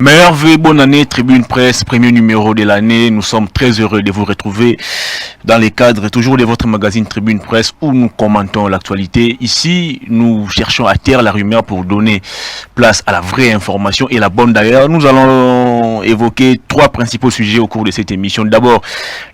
Meilleur vœu, bonne année, Tribune Presse, premier numéro de l'année. Nous sommes très heureux de vous retrouver dans les cadres toujours de votre magazine Tribune Presse où nous commentons l'actualité. Ici, nous cherchons à taire la rumeur pour donner place à la vraie information et la bonne d'ailleurs. Nous allons évoquer trois principaux sujets au cours de cette émission. D'abord,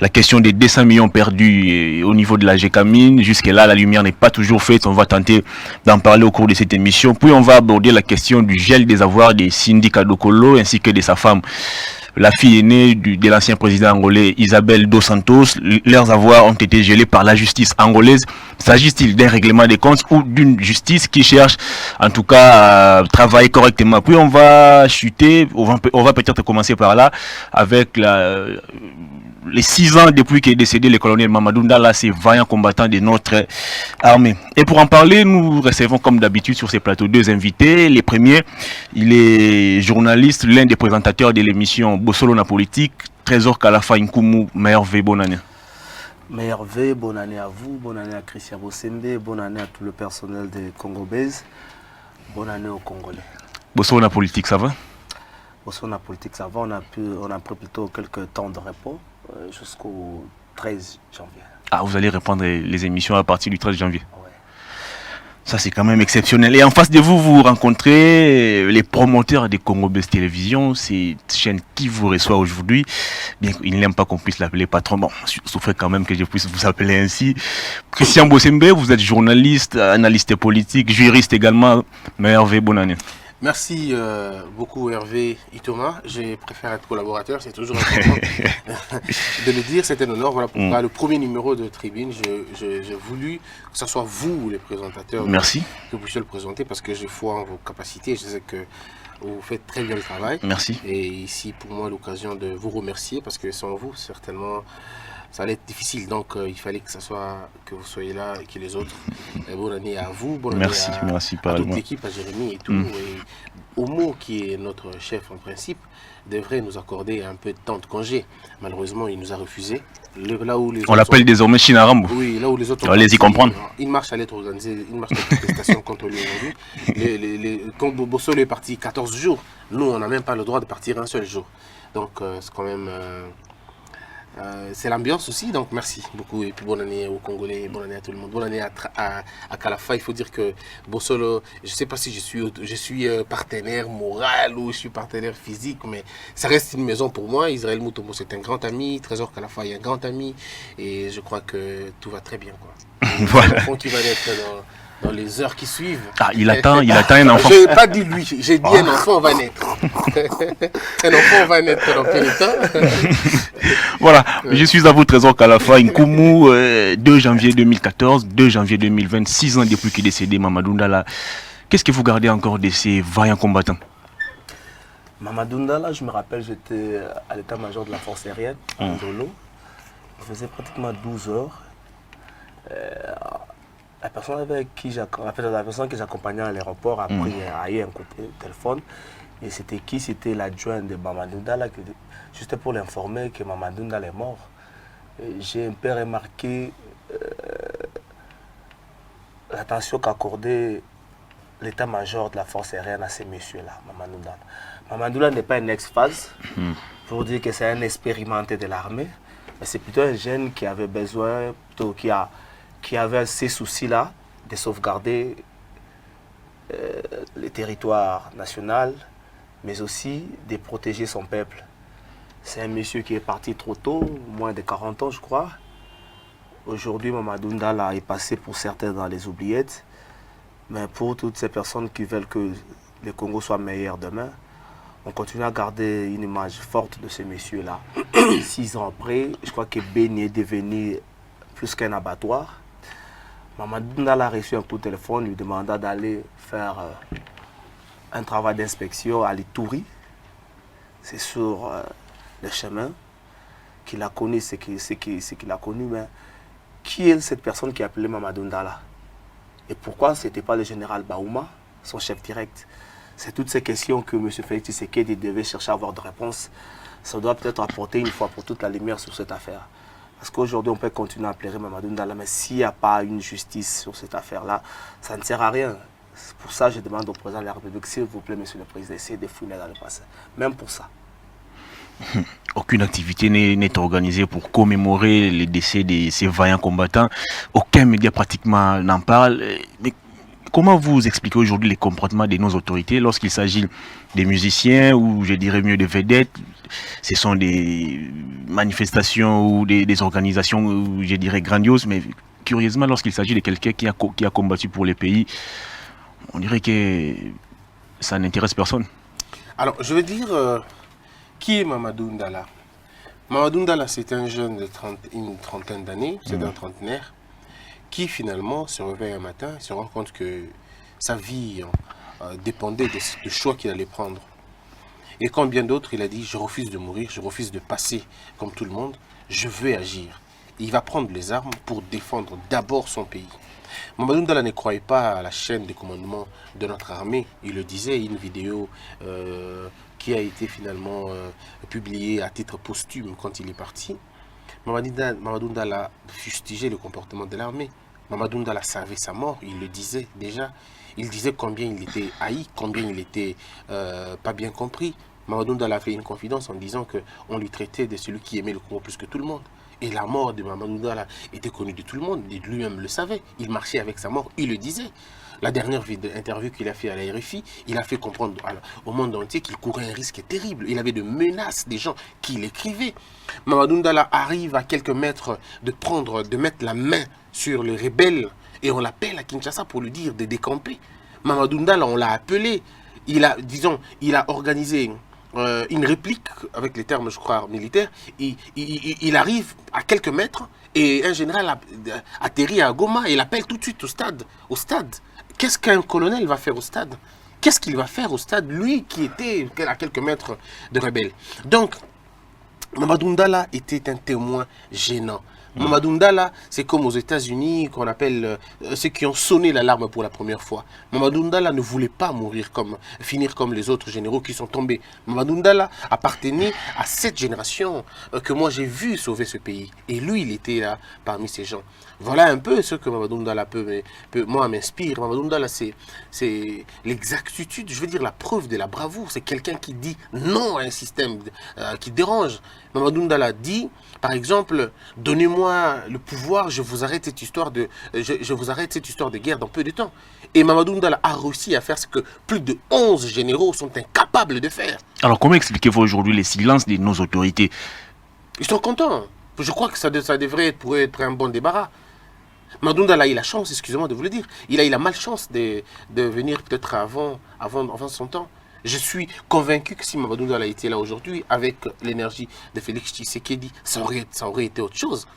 la question des 200 millions perdus au niveau de la GECAMINE. Jusque-là, la lumière n'est pas toujours faite. On va tenter d'en parler au cours de cette émission. Puis, on va aborder la question du gel des avoirs des syndicats Dokolo ainsi que de sa femme, la fille aînée de l'ancien président angolais Isabel Dos Santos. Leurs avoirs ont été gelés par la justice angolaise. S'agit-il d'un règlement des comptes ou d'une justice qui cherche en tout cas à travailler correctement? Puis on va chuter, on va peut-être commencer par là avec les 6 ans depuis qu'est décédé le colonel Mamadou Ndala, ces vaillants combattants de notre armée. Et pour en parler, nous recevons comme d'habitude sur ces plateaux deux invités. Les premiers, il est journaliste, l'un des présentateurs de l'émission Bossolo na politique, Trésor Kalafa Nkumu. Meilleur vœu, bonne année. Meilleur vœu, bonne année à vous, bonne année à Christian Bosembe, bonne année à tout le personnel de Congo Base, bonne année aux Congolais. Bossolo na politique, ça va? Bossolo na politique, ça va, on a pris plutôt quelques temps de repos jusqu'au 13 janvier. Ah, vous allez reprendre les émissions à partir du 13 janvier. Ouais. Ça, c'est quand même exceptionnel. Et en face de vous, vous rencontrez les promoteurs de Congo Base Télévision, cette chaîne qui vous reçoit aujourd'hui. Bien qu'il n'aime pas qu'on puisse l'appeler patron, bon, je souffrais quand même que je puisse vous appeler ainsi. Christian Bosembe, vous êtes journaliste, analyste politique, juriste également. Meilleur vœu, bonne année. Merci beaucoup Hervé Itoma, je préfère être collaborateur, c'est toujours important de le dire, c'est un honneur. Voilà pourquoi le premier numéro de Tribune, j'ai voulu que ce soit vous les présentateurs. Merci. Que vous puissiez le présenter parce que j'ai foi en vos capacités, je sais que vous faites très bien le travail. Merci. Et ici pour moi l'occasion de vous remercier parce que sans vous certainement ça allait être difficile, donc il fallait que vous soyez là et que les autres. Bonne année à vous, bonne année à toute l'équipe, à Jérémy et tout. Et Omo, qui est notre chef en principe, devrait nous accorder un peu de temps de congé. Malheureusement, il nous a refusé. Là où les on l'appelle désormais Chinarambo. Oui, là où les autres. Allez-y comprendre. Une marche allait être organisée, une marche de protestation contre lui aujourd'hui. Quand Bossolo est parti 14 jours, nous, on n'a même pas le droit de partir un seul jour. Donc, c'est quand même. C'est l'ambiance aussi, donc merci beaucoup et puis bonne année aux Congolais, bonne année à tout le monde, bonne année à Kalafa. Il faut dire que Bossolo, je ne sais pas si je suis partenaire moral ou je suis partenaire physique, mais ça reste une maison pour moi. Israël Moutombo c'est un grand ami, Trésor Kalafa est un grand ami et je crois que tout va très bien, quoi. Voilà. Qui va être dans les heures qui suivent. Ah, il attend un enfant. Je n'ai pas dit lui, j'ai dit un enfant va naître. Un enfant va naître dans quel temps? Voilà, je suis à vous, Trésor Kalafa Nkumu, 2 janvier 2014, 2 janvier 2020, 6 ans depuis qu'il est décédé, Mamadou Ndala. Qu'est-ce que vous gardez encore de ces vaillants combattants? Mamadou Ndala, je me rappelle, j'étais à l'état-major de la force aérienne, à Ndolo. Je faisais pratiquement 12 heures. La personne que j'accompagnais à l'aéroport a pris a eu un coup de téléphone. Et c'était qui? C'était l'adjoint de Mamadou Ndala, juste pour l'informer que Mamadou Ndala est mort. J'ai un peu remarqué l'attention qu'accordait l'état-major de la force aérienne à ces messieurs-là, Mamadou Ndala. Mamadou Ndala n'est pas un ex-phase, pour dire que c'est un expérimenté de l'armée, mais c'est plutôt un jeune qui avait besoin, plutôt qui avait ces soucis-là de sauvegarder le territoire national, mais aussi de protéger son peuple. C'est un monsieur qui est parti trop tôt, moins de 40 ans je crois. Aujourd'hui, Mamadou Ndala est passé pour certains dans les oubliettes, mais pour toutes ces personnes qui veulent que le Congo soit meilleur demain, on continue à garder une image forte de ces messieurs-là. 6 ans après, je crois que Beni est devenu plus qu'un abattoir. Mamadou Ndala a reçu un coup de téléphone, lui demanda d'aller faire un travail d'inspection à l'Ituri. C'est sur le chemin qu'il a connu, c'est qu'il a connu, mais qui est cette personne qui a appelé Mamadou Ndala? Et pourquoi ce n'était pas le général Baouma, son chef direct? C'est toutes ces questions que M. Félix Tshisekedi devait chercher à avoir de réponse. Ça doit peut-être apporter une fois pour toute la lumière sur cette affaire. Parce qu'aujourd'hui, on peut continuer à pleurer Mamadou Ndala, mais s'il n'y a pas une justice sur cette affaire-là, ça ne sert à rien. C'est pour ça que je demande au président de la République, s'il vous plaît, monsieur le président, essayez de fouiller dans le passé. Même pour ça. Aucune activité n'est organisée pour commémorer les décès de ces vaillants combattants. Aucun média pratiquement n'en parle. Mais comment vous expliquez aujourd'hui les comportements de nos autorités lorsqu'il s'agit des musiciens ou je dirais mieux des vedettes? Ce sont des manifestations ou des organisations, je dirais, grandioses, mais curieusement, lorsqu'il s'agit de quelqu'un qui a combattu pour le pays, on dirait que ça n'intéresse personne. Alors, je veux dire, qui est Mamadou Ndala? Mamadou Ndala, c'est un jeune de une trentaine d'années, c'est un trentenaire, qui finalement se réveille un matin et se rend compte que sa vie dépendait du choix qu'il allait prendre. Et comme bien d'autres, il a dit, je refuse de mourir, je refuse de passer comme tout le monde, je veux agir. Et il va prendre les armes pour défendre d'abord son pays. Mamadou Ndala ne croyait pas à la chaîne de commandement de notre armée. Il le disait, une vidéo qui a été finalement publiée à titre posthume quand il est parti. Mamadou Ndala fustigeait le comportement de l'armée. Mamadou Ndala savait sa mort, il le disait déjà. Il disait combien il était haï, combien il était pas bien compris. Mamadou Ndala a fait une confidence en disant qu'on lui traitait de celui qui aimait le Congo plus que tout le monde. Et la mort de Mamadou Ndala était connue de tout le monde, lui-même le savait. Il marchait avec sa mort, il le disait. La dernière interview qu'il a fait à la RFI, il a fait comprendre au monde entier qu'il courait un risque terrible. Il avait de menaces des gens qui l'écrivaient. Mamadou Ndala arrive à quelques mètres de mettre la main sur le rebelle et on l'appelle à Kinshasa pour lui dire de décamper. Mamadou Ndala, on l'a appelé. Il a organisé une réplique, avec les termes, je crois, militaires. Il arrive à quelques mètres et un général atterrit à Goma et l'appelle tout de suite au stade. Qu'est-ce qu'un colonel va faire au stade? Qu'est-ce qu'il va faire au stade, lui qui était à quelques mètres de rebelles? Donc, Mamadou Ndala était un témoin gênant. Mamadou Ndala, c'est comme aux États-Unis qu'on appelle ceux qui ont sonné l'alarme pour la première fois. Mamadou Ndala ne voulait pas finir comme les autres généraux qui sont tombés. Mamadou Ndala appartenait à cette génération que moi j'ai vu sauver ce pays. Et lui, il était là parmi ces gens. Voilà un peu ce que Mamadou Ndala moi m'inspire. Mamadou Ndala, c'est l'exactitude, je veux dire la preuve de la bravoure. C'est quelqu'un qui dit non à un système qui dérange. Mamadou Ndala dit, par exemple, donnez-moi le pouvoir, je vous arrête cette histoire de guerre dans peu de temps. Et Mamadou Ndala a réussi à faire ce que plus de 11 généraux sont incapables de faire. Alors comment expliquez-vous aujourd'hui les silences de nos autorités? Ils sont contents. Je crois que ça devrait être un bon débarras. Mamadou Ndala a eu la chance, excusez-moi de vous le dire, il a eu la malchance de venir peut-être avant son temps. Je suis convaincu que si Mamadou Ndala était là aujourd'hui, avec l'énergie de Félix Tshisekedi, ça aurait été autre chose.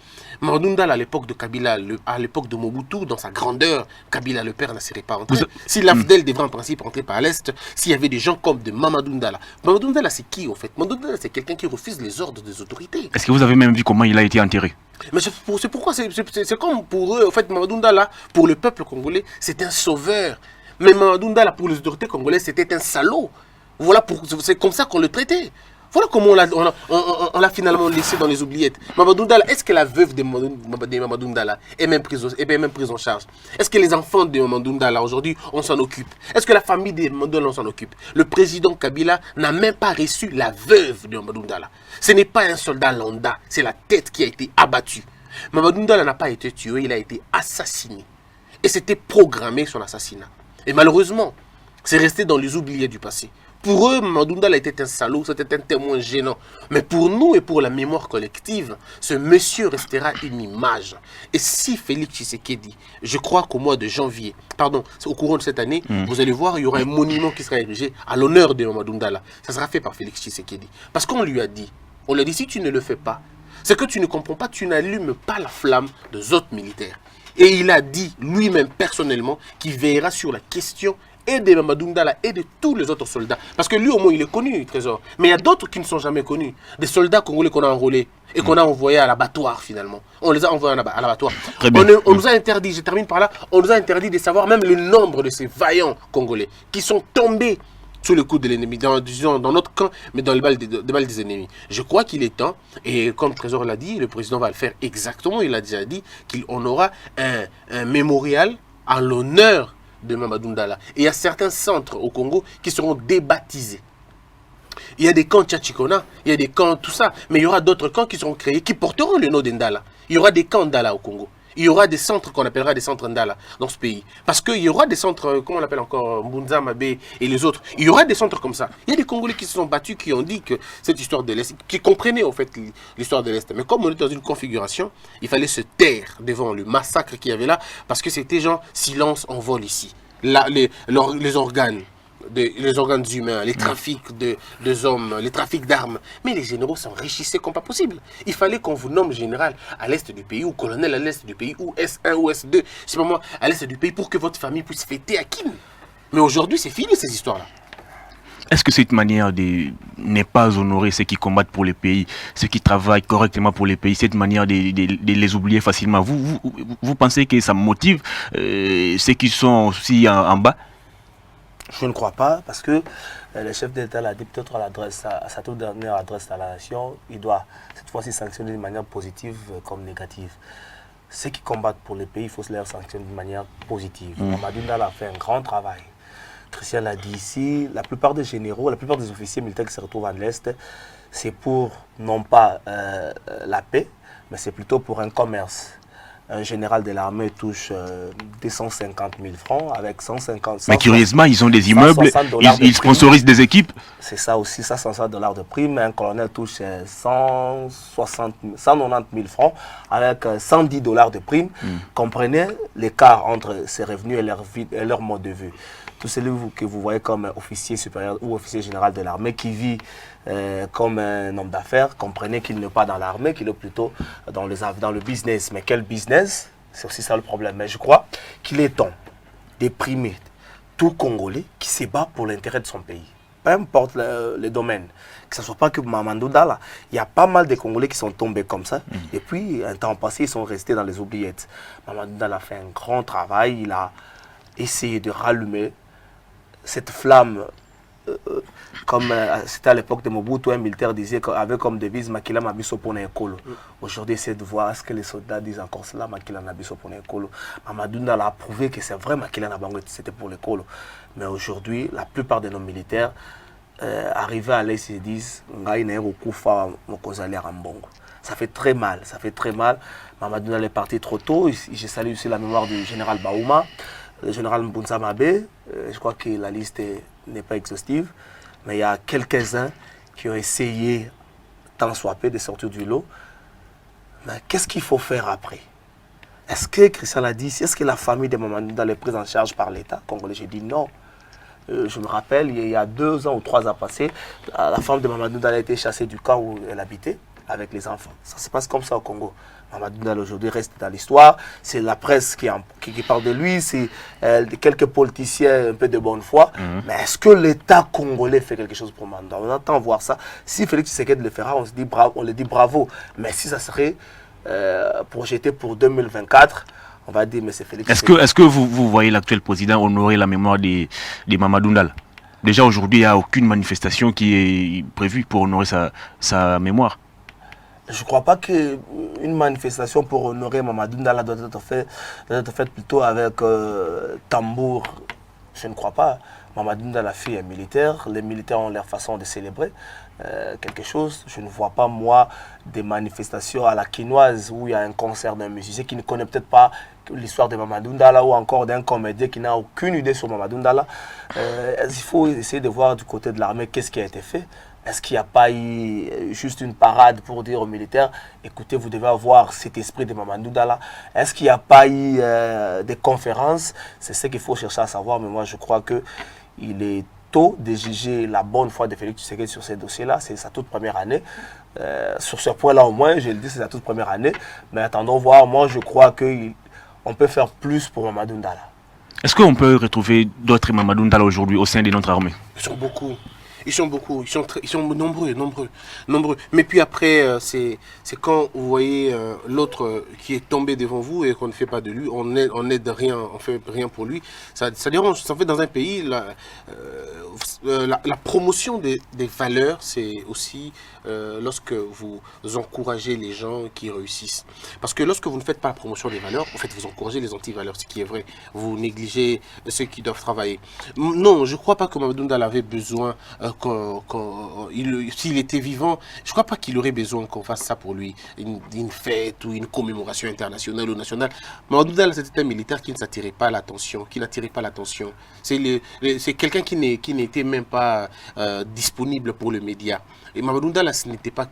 Mamadou Ndala, à l'époque de Kabila, à l'époque de Mobutu, dans sa grandeur, Kabila le père ne serait pas rentré. Si l'AFDEL devrait en principe rentrer par l'Est, s'il y avait des gens comme de Mamadou Ndala. Mamadou Ndala, c'est qui en fait? Mamadou Ndala, c'est quelqu'un qui refuse les ordres des autorités. Est-ce que vous avez même vu comment il a été enterré? Mais c'est pourquoi, c'est comme pour eux, en fait, Mamadou Ndala, pour le peuple congolais, c'est un sauveur. Mais Mamadou Ndala, pour les autorités congolaises, c'était un salaud. Voilà, c'est comme ça qu'on le traitait. Voilà comment on l'a finalement laissé dans les oubliettes. Mamadou Ndala, est-ce que la veuve de Mamadou Ndala est même prise en charge? Est-ce que les enfants de Mamadou Ndala, aujourd'hui, on s'en occupe? Est-ce que la famille de Mamadou Ndala, on s'en occupe? Le président Kabila n'a même pas reçu la veuve de Mamadou Ndala. Ce n'est pas un soldat lambda, c'est la tête qui a été abattue. Mamadou Ndala n'a pas été tué, il a été assassiné. Et c'était programmé son assassinat. Et malheureusement, c'est resté dans les oubliettes du passé. Pour eux, Mamadou Ndala était un salaud, c'était un témoin gênant. Mais pour nous et pour la mémoire collective, ce monsieur restera une image. Et si Félix Tshisekedi, je crois qu'au mois de janvier, au courant de cette année, vous allez voir, il y aura un monument qui sera érigé à l'honneur de Mamadou Ndala. Ça sera fait par Félix Tshisekedi. Parce qu'on lui a dit, si tu ne le fais pas, c'est que tu ne comprends pas, tu n'allumes pas la flamme des autres militaires. Et il a dit lui-même personnellement qu'il veillera sur la question et de Mamadou Ndala et de tous les autres soldats. Parce que lui, au moins, il est connu, Trésor. Mais il y a d'autres qui ne sont jamais connus. Des soldats congolais qu'on a enrôlés et qu'on a envoyés à l'abattoir, finalement. On les a envoyés à l'abattoir. On nous a interdit, je termine par là, on nous a interdit de savoir même le nombre de ces vaillants congolais qui sont tombés sous le coup de l'ennemi, dans notre camp, mais dans les balles des ennemis. Je crois qu'il est temps, et comme le Trésor l'a dit, le président va le faire exactement, il a déjà dit qu'on aura un mémorial à l'honneur de Mamadou Ndala. Et il y a certains centres au Congo qui seront débaptisés. Il y a des camps Tchatchikona, il y a des camps, tout ça. Mais il y aura d'autres camps qui seront créés, qui porteront le nom d'Ndala. Il y aura des camps Ndala au Congo. Il y aura des centres qu'on appellera des centres Ndala dans ce pays. Parce qu'il y aura des centres, comment on appelle encore, Mbunza, Mabé et les autres. Il y aura des centres comme ça. Il y a des Congolais qui se sont battus, qui ont dit que cette histoire de l'Est, qui comprenaient en fait l'histoire de l'Est. Mais comme on est dans une configuration, il fallait se taire devant le massacre qu'il y avait là, parce que c'était genre silence en vol ici. Là, les organes. Les organes humains, les trafics de hommes, les trafics d'armes. Mais les généraux s'enrichissaient comme pas possible. Il fallait qu'on vous nomme général à l'est du pays, ou colonel à l'est du pays, ou S1 ou S2, c'est pas moi, à l'est du pays, pour que votre famille puisse fêter à Kim. Mais aujourd'hui, c'est fini ces histoires-là. Est-ce que cette manière de ne pas honorer ceux qui combattent pour le pays, ceux qui travaillent correctement pour le pays, cette manière de les oublier facilement, vous pensez que ça motive ceux qui sont aussi en bas? Je ne crois pas, parce que le chef d'État l'a dit peut-être à sa toute dernière adresse à la nation, il doit cette fois-ci sanctionner d'une manière positive comme négative. Ceux qui combattent pour le pays, il faut se les sanctionner d'une manière positive. Mamadou Ndala a fait un grand travail. Christian l'a dit ici, la plupart des généraux, la plupart des officiers militaires qui se retrouvent à l'Est, c'est pour non pas la paix, mais c'est plutôt pour un commerce. Un général de l'armée touche 250 000 francs avec 150. Mais curieusement, ils ont des immeubles, ils sponsorisent des équipes. C'est ça aussi, ça, $160 de prime. Un colonel touche 190 000 francs avec $110 de prime. Comprenez l'écart entre ses revenus et leur mode de vie. Tout celui que vous voyez comme officier supérieur ou officier général de l'armée qui vit comme un homme d'affaires, comprenez qu'il n'est pas dans l'armée, qu'il est plutôt dans le business. Mais quel business? C'est aussi ça le problème. Mais je crois qu'il est temps d'éprimer tout Congolais qui se bat pour l'intérêt de son pays. Peu importe le domaine. Que ce ne soit pas que Mamadou Ndala. Il y a pas mal de Congolais qui sont tombés comme ça. Et puis, un temps passé, ils sont restés dans les oubliettes. Mamadou Ndala a fait un grand travail. Il a essayé de rallumer cette flamme, comme c'était à l'époque de Mobutu, un militaire disait avec comme devise Makila Mabiso Pone Ekolo. Aujourd'hui, c'est de voir est-ce que les soldats disent encore cela, Makila Mabiso Pone Ekolo. Mamadou Ndala a prouvé que c'est vrai, Makila Nabango, c'était pour l'écolo. Mais aujourd'hui, la plupart de nos militaires arrivés à l'Est se disent ça fait très mal, ça fait très mal. Mamadou Ndala est parti trop tôt. Je salue aussi la mémoire du général Baouma. Le général Mbunza Mabé, je crois que la liste n'est pas exhaustive, mais il y a quelques-uns qui ont essayé, tant soit peu, de sortir du lot. Mais qu'est-ce qu'il faut faire après? Est-ce que, Christian l'a dit, est-ce que la famille de Mamadou Ndala est prise en charge par l'État congolais? J'ai dit non. Je me rappelle, il y a 2 ans ou 3 ans passés, la femme de Mamadou Ndala a été chassée du camp où elle habitait avec les enfants. Ça se passe comme ça au Congo. Mamadou Ndala aujourd'hui reste dans l'histoire. C'est la presse qui parle de lui, c'est quelques politiciens un peu de bonne foi. Mais est-ce que l'État congolais fait quelque chose pour Mamadou Ndala? On entend voir ça. Si Félix Tshisekedi le fera, on le dit bravo. Mais si ça serait projeté pour 2024, on va dire mais c'est Félix Tshisekedi. Est-ce que vous voyez l'actuel président honorer la mémoire de Mamadou Ndala? Déjà aujourd'hui, il n'y a aucune manifestation qui est prévue pour honorer sa mémoire. Je ne crois pas qu'une manifestation pour honorer Mamadou Ndala doit être faite plutôt avec tambour. Je ne crois pas. Mamadou Ndala est militaire. Les militaires ont leur façon de célébrer quelque chose. Je ne vois pas, moi, des manifestations à la quinoise où il y a un concert d'un musicien qui ne connaît peut-être pas l'histoire de Mamadou Ndala ou encore d'un comédien qui n'a aucune idée sur Mamadou Ndala. Il faut essayer de voir du côté de l'armée qu'est-ce qui a été fait. Est-ce qu'il n'y a pas eu juste une parade pour dire aux militaires, écoutez, vous devez avoir cet esprit de Mamadou Ndala? Est-ce qu'il n'y a pas eu des conférences? C'est ce qu'il faut chercher à savoir, mais moi je crois qu'il est tôt de juger la bonne foi de Félix Tshisekedi sur ces dossiers-là. C'est sa toute première année. Sur ce point-là au moins, je le dis, c'est sa toute première année. Mais attendons voir, moi je crois qu'on peut faire plus pour Mamadou Ndala. Est-ce qu'on peut retrouver d'autres Mamadou Ndala aujourd'hui au sein de notre armée? Ils sont beaucoup. Ils sont beaucoup, ils sont nombreux. Mais puis après, c'est quand vous voyez l'autre qui est tombé devant vous et qu'on ne fait pas de lui, on n'aide rien, on fait rien pour lui. Ça dérange. Ça fait dans un pays, la promotion des valeurs, c'est aussi lorsque vous encouragez les gens qui réussissent. Parce que lorsque vous ne faites pas la promotion des valeurs, en fait, vous encouragez les anti-valeurs, ce qui est vrai. Vous négligez ceux qui doivent travailler. Non, je ne crois pas que Mamadou Ndala avait besoin, s'il était vivant, je ne crois pas qu'il aurait besoin qu'on fasse ça pour lui, une fête ou une commémoration internationale ou nationale. Mamadou Ndala, c'était un militaire qui ne s'attirait pas l'attention, qui n'attirait pas l'attention. C'est quelqu'un qui n'était même pas disponible pour le média. Et Mamadou Ndala, ce n'était pas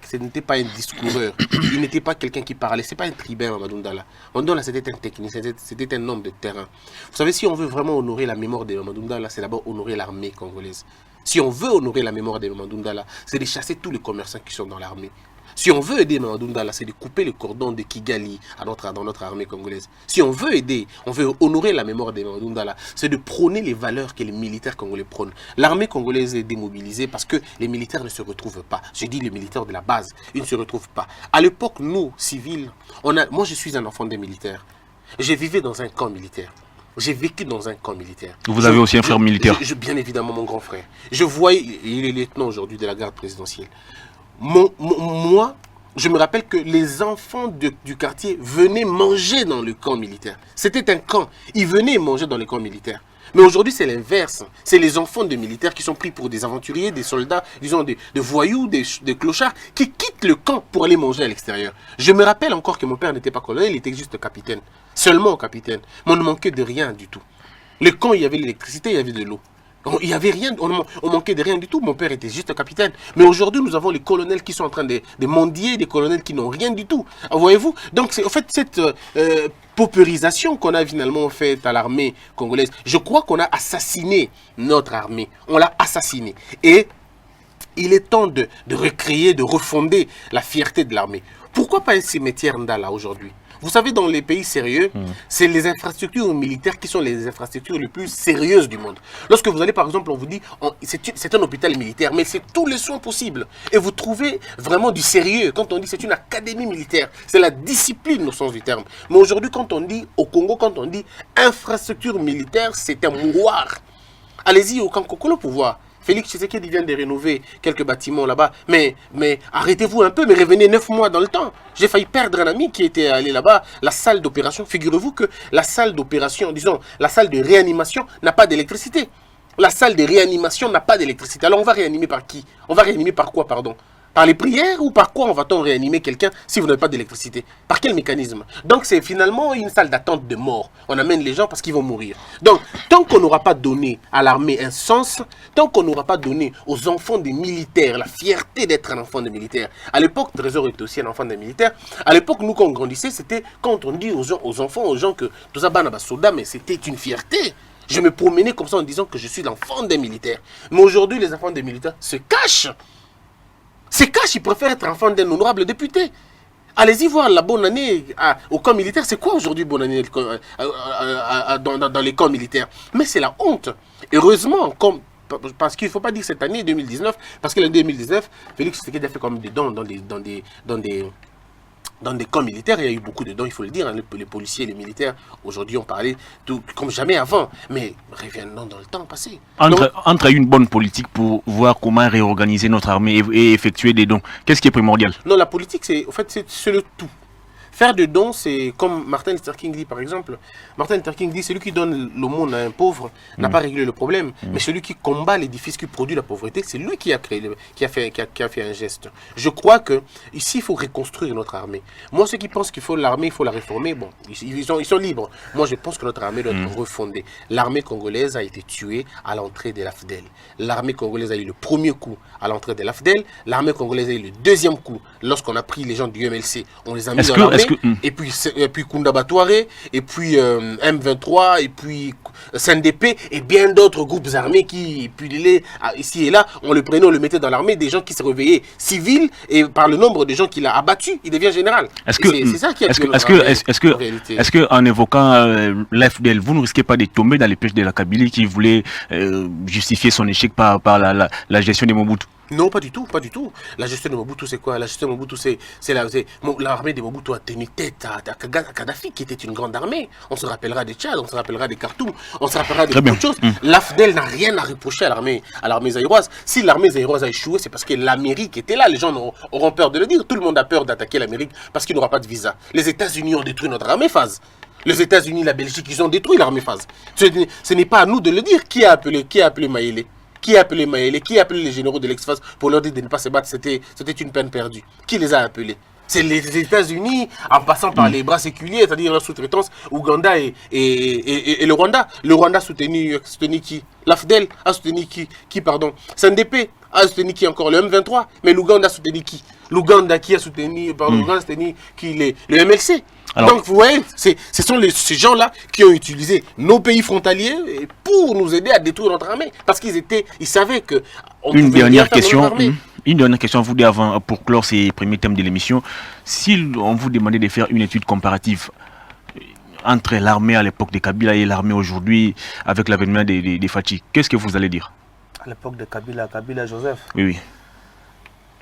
un discoureur. Il n'était pas quelqu'un qui parlait. Ce n'est pas un tribun, Mamadou Ndala. Mamadou Ndala, c'était un technicien, c'était un homme de terrain. Vous savez, si on veut vraiment honorer la mémoire de Mamadou Ndala, c'est d'abord honorer l'armée congolaise. Si on veut honorer la mémoire de Mamadou Ndala, c'est de chasser tous les commerçants qui sont dans l'armée. Si on veut aider Mamadou Ndala, c'est de couper le cordon de Kigali dans notre armée congolaise. Si on veut aider, on veut honorer la mémoire de Mamadou Ndala, c'est de prôner les valeurs que les militaires congolais prônent. L'armée congolaise est démobilisée parce que les militaires ne se retrouvent pas. Je dis les militaires de la base, ils ne se retrouvent pas. À l'époque, nous, civils, moi je suis un enfant des militaires. J'ai vécu dans un camp militaire. J'ai vécu dans un camp militaire. Vous avez aussi un frère militaire? Bien évidemment, mon grand frère. Je voyais, il est lieutenant aujourd'hui de la garde présidentielle. Moi, je me rappelle que les enfants du quartier venaient manger dans le camp militaire. C'était un camp. Ils venaient manger dans le camp militaire. Mais aujourd'hui, c'est l'inverse. C'est les enfants de militaires qui sont pris pour des aventuriers, des soldats, disons des voyous, des clochards, qui quittent le camp pour aller manger à l'extérieur. Je me rappelle encore que mon père n'était pas colonel, il était juste capitaine. Seulement capitaine. Mais on ne manquait de rien du tout. Le camp, il y avait l'électricité, il y avait de l'eau. Il n'y avait rien, on manquait de rien du tout. Mon père était juste capitaine. Mais aujourd'hui, nous avons les colonels qui sont en train de mendier, des colonels qui n'ont rien du tout. Voyez-vous? Donc, c'est en fait cette paupérisation qu'on a finalement faite à l'armée congolaise. Je crois qu'on a assassiné notre armée. On l'a assassinée. Et il est temps de recréer, de refonder la fierté de l'armée. Pourquoi pas un cimetière Ndala aujourd'hui? Vous savez, dans les pays sérieux, c'est les infrastructures militaires qui sont les infrastructures les plus sérieuses du monde. Lorsque vous allez, par exemple, on vous dit, c'est un hôpital militaire, mais c'est tous les soins possibles. Et vous trouvez vraiment du sérieux. Quand on dit c'est une académie militaire, c'est la discipline au sens du terme. Mais aujourd'hui, quand on dit, au Congo, quand on dit infrastructure militaire, c'est un mouroir. Allez-y au Kankokolo pour voir. Félix Tshisekedi vient de rénover quelques bâtiments là-bas. Mais arrêtez-vous un peu, mais revenez 9 mois dans le temps. J'ai failli perdre un ami qui était allé là-bas. La salle d'opération, figurez-vous que la salle d'opération, disons, la salle de réanimation n'a pas d'électricité. La salle de réanimation n'a pas d'électricité. Alors on va réanimer par qui? On va réanimer par quoi, pardon? Par les prières ou par quoi on va-t-on réanimer quelqu'un si vous n'avez pas d'électricité? Par quel mécanisme? Donc c'est finalement une salle d'attente de mort. On amène les gens parce qu'ils vont mourir. Donc tant qu'on n'aura pas donné à l'armée un sens, tant qu'on n'aura pas donné aux enfants des militaires la fierté d'être un enfant des militaires. À l'époque, Trésor était aussi un enfant des militaires. À l'époque, nous quand on grandissait, c'était quand on dit aux enfants, aux gens que tout ça, mais c'était une fierté. Je me promenais comme ça en disant que je suis l'enfant des militaires. Mais aujourd'hui, les enfants des militaires se cachent. Ils préfèrent être enfants d'un honorable député. Allez-y voir la bonne année au camp militaire. C'est quoi aujourd'hui bonne année dans les camps militaires? Mais c'est la honte. Heureusement, parce qu'il ne faut pas dire cette année 2019, parce que l'année 2019, Félix Tshisekedi a fait comme des dons dans des camps militaires. Il y a eu beaucoup de dons, il faut le dire. Hein, les policiers et les militaires, aujourd'hui, ont parlé tout, comme jamais avant. Mais reviennent dans le temps passé. Entre une bonne politique pour voir comment réorganiser notre armée et effectuer des dons, qu'est-ce qui est primordial? Non, la politique, c'est le tout. Faire des dons, c'est comme Martin Luther King dit par exemple. Martin Luther King dit celui qui donne l'aumône à un pauvre n'a pas réglé le problème. Mais celui qui combat l'édifice qui produit la pauvreté, c'est lui qui a fait un geste. Je crois que ici il faut reconstruire notre armée. Moi, ceux qui pensent qu'il faut l'armée, il faut la réformer, bon, ils sont libres. Moi, je pense que notre armée doit être refondée. L'armée congolaise a été tuée à l'entrée de l'AFDEL. L'armée congolaise a eu le premier coup à l'entrée de l'AFDEL. L'armée congolaise a eu le deuxième coup lorsqu'on a pris les gens du MLC. On les a mis dans l'armée. Et puis Kunda Batouare, et puis M23, et puis CNDP, et bien d'autres groupes armés qui pullulaient ici et là. On le prenait, on le mettait dans l'armée, des gens qui se réveillaient civils, et par le nombre de gens qu'il a abattus, il devient général. C'est ça qui est-ce que en évoquant l'AFDEL, vous ne risquez pas de tomber dans les pièges de la Kabylie qui voulait justifier son échec par la gestion des Mobutu? Non, pas du tout, pas du tout. La gestion de Mobutu, c'est quoi? La gestion de Mobutu, l'armée de Mobutu a tenu tête à Kadhafi, qui était une grande armée. On se rappellera des Tchad, on se rappellera des Khartoum, on se rappellera de beaucoup de choses. L'AFDEL n'a rien à reprocher à l'armée zaïroise. Si l'armée zaïroise a échoué, c'est parce que l'Amérique était là. Les gens auront peur de le dire. Tout le monde a peur d'attaquer l'Amérique parce qu'il n'aura pas de visa. Les États-Unis ont détruit notre armée phase. Les États-Unis, la Belgique, ils ont détruit l'armée phase. Ce n'est pas à nous de le dire. Qui a appelé Maïlé? Qui a appelé Maëlé? Qui a appelé les généraux de l'ex-phase pour leur dire de ne pas se battre? C'était une peine perdue. Qui les a appelés? C'est les États-Unis, en passant par les bras séculiers, c'est-à-dire leur sous-traitance, Ouganda et le Rwanda. Le Rwanda a soutenu qui? L'AFDEL a soutenu qui, pardon? CNDP a soutenu qui encore? Le M23. Mais l'Ouganda a soutenu qui? L'Ouganda qui a soutenu, pardon, l'Ouganda a soutenu qui? Le MLC. Alors, donc, vous voyez, ce sont ces gens-là qui ont utilisé nos pays frontaliers pour nous aider à détruire notre armée. Parce qu'ils savaient que... Une dernière question à vous dire avant, pour clore ces premiers thèmes de l'émission. Si on vous demandait de faire une étude comparative entre l'armée à l'époque de Kabila et l'armée aujourd'hui, avec l'avènement des Fathi, qu'est-ce que vous allez dire? À l'époque de Kabila Joseph? Oui.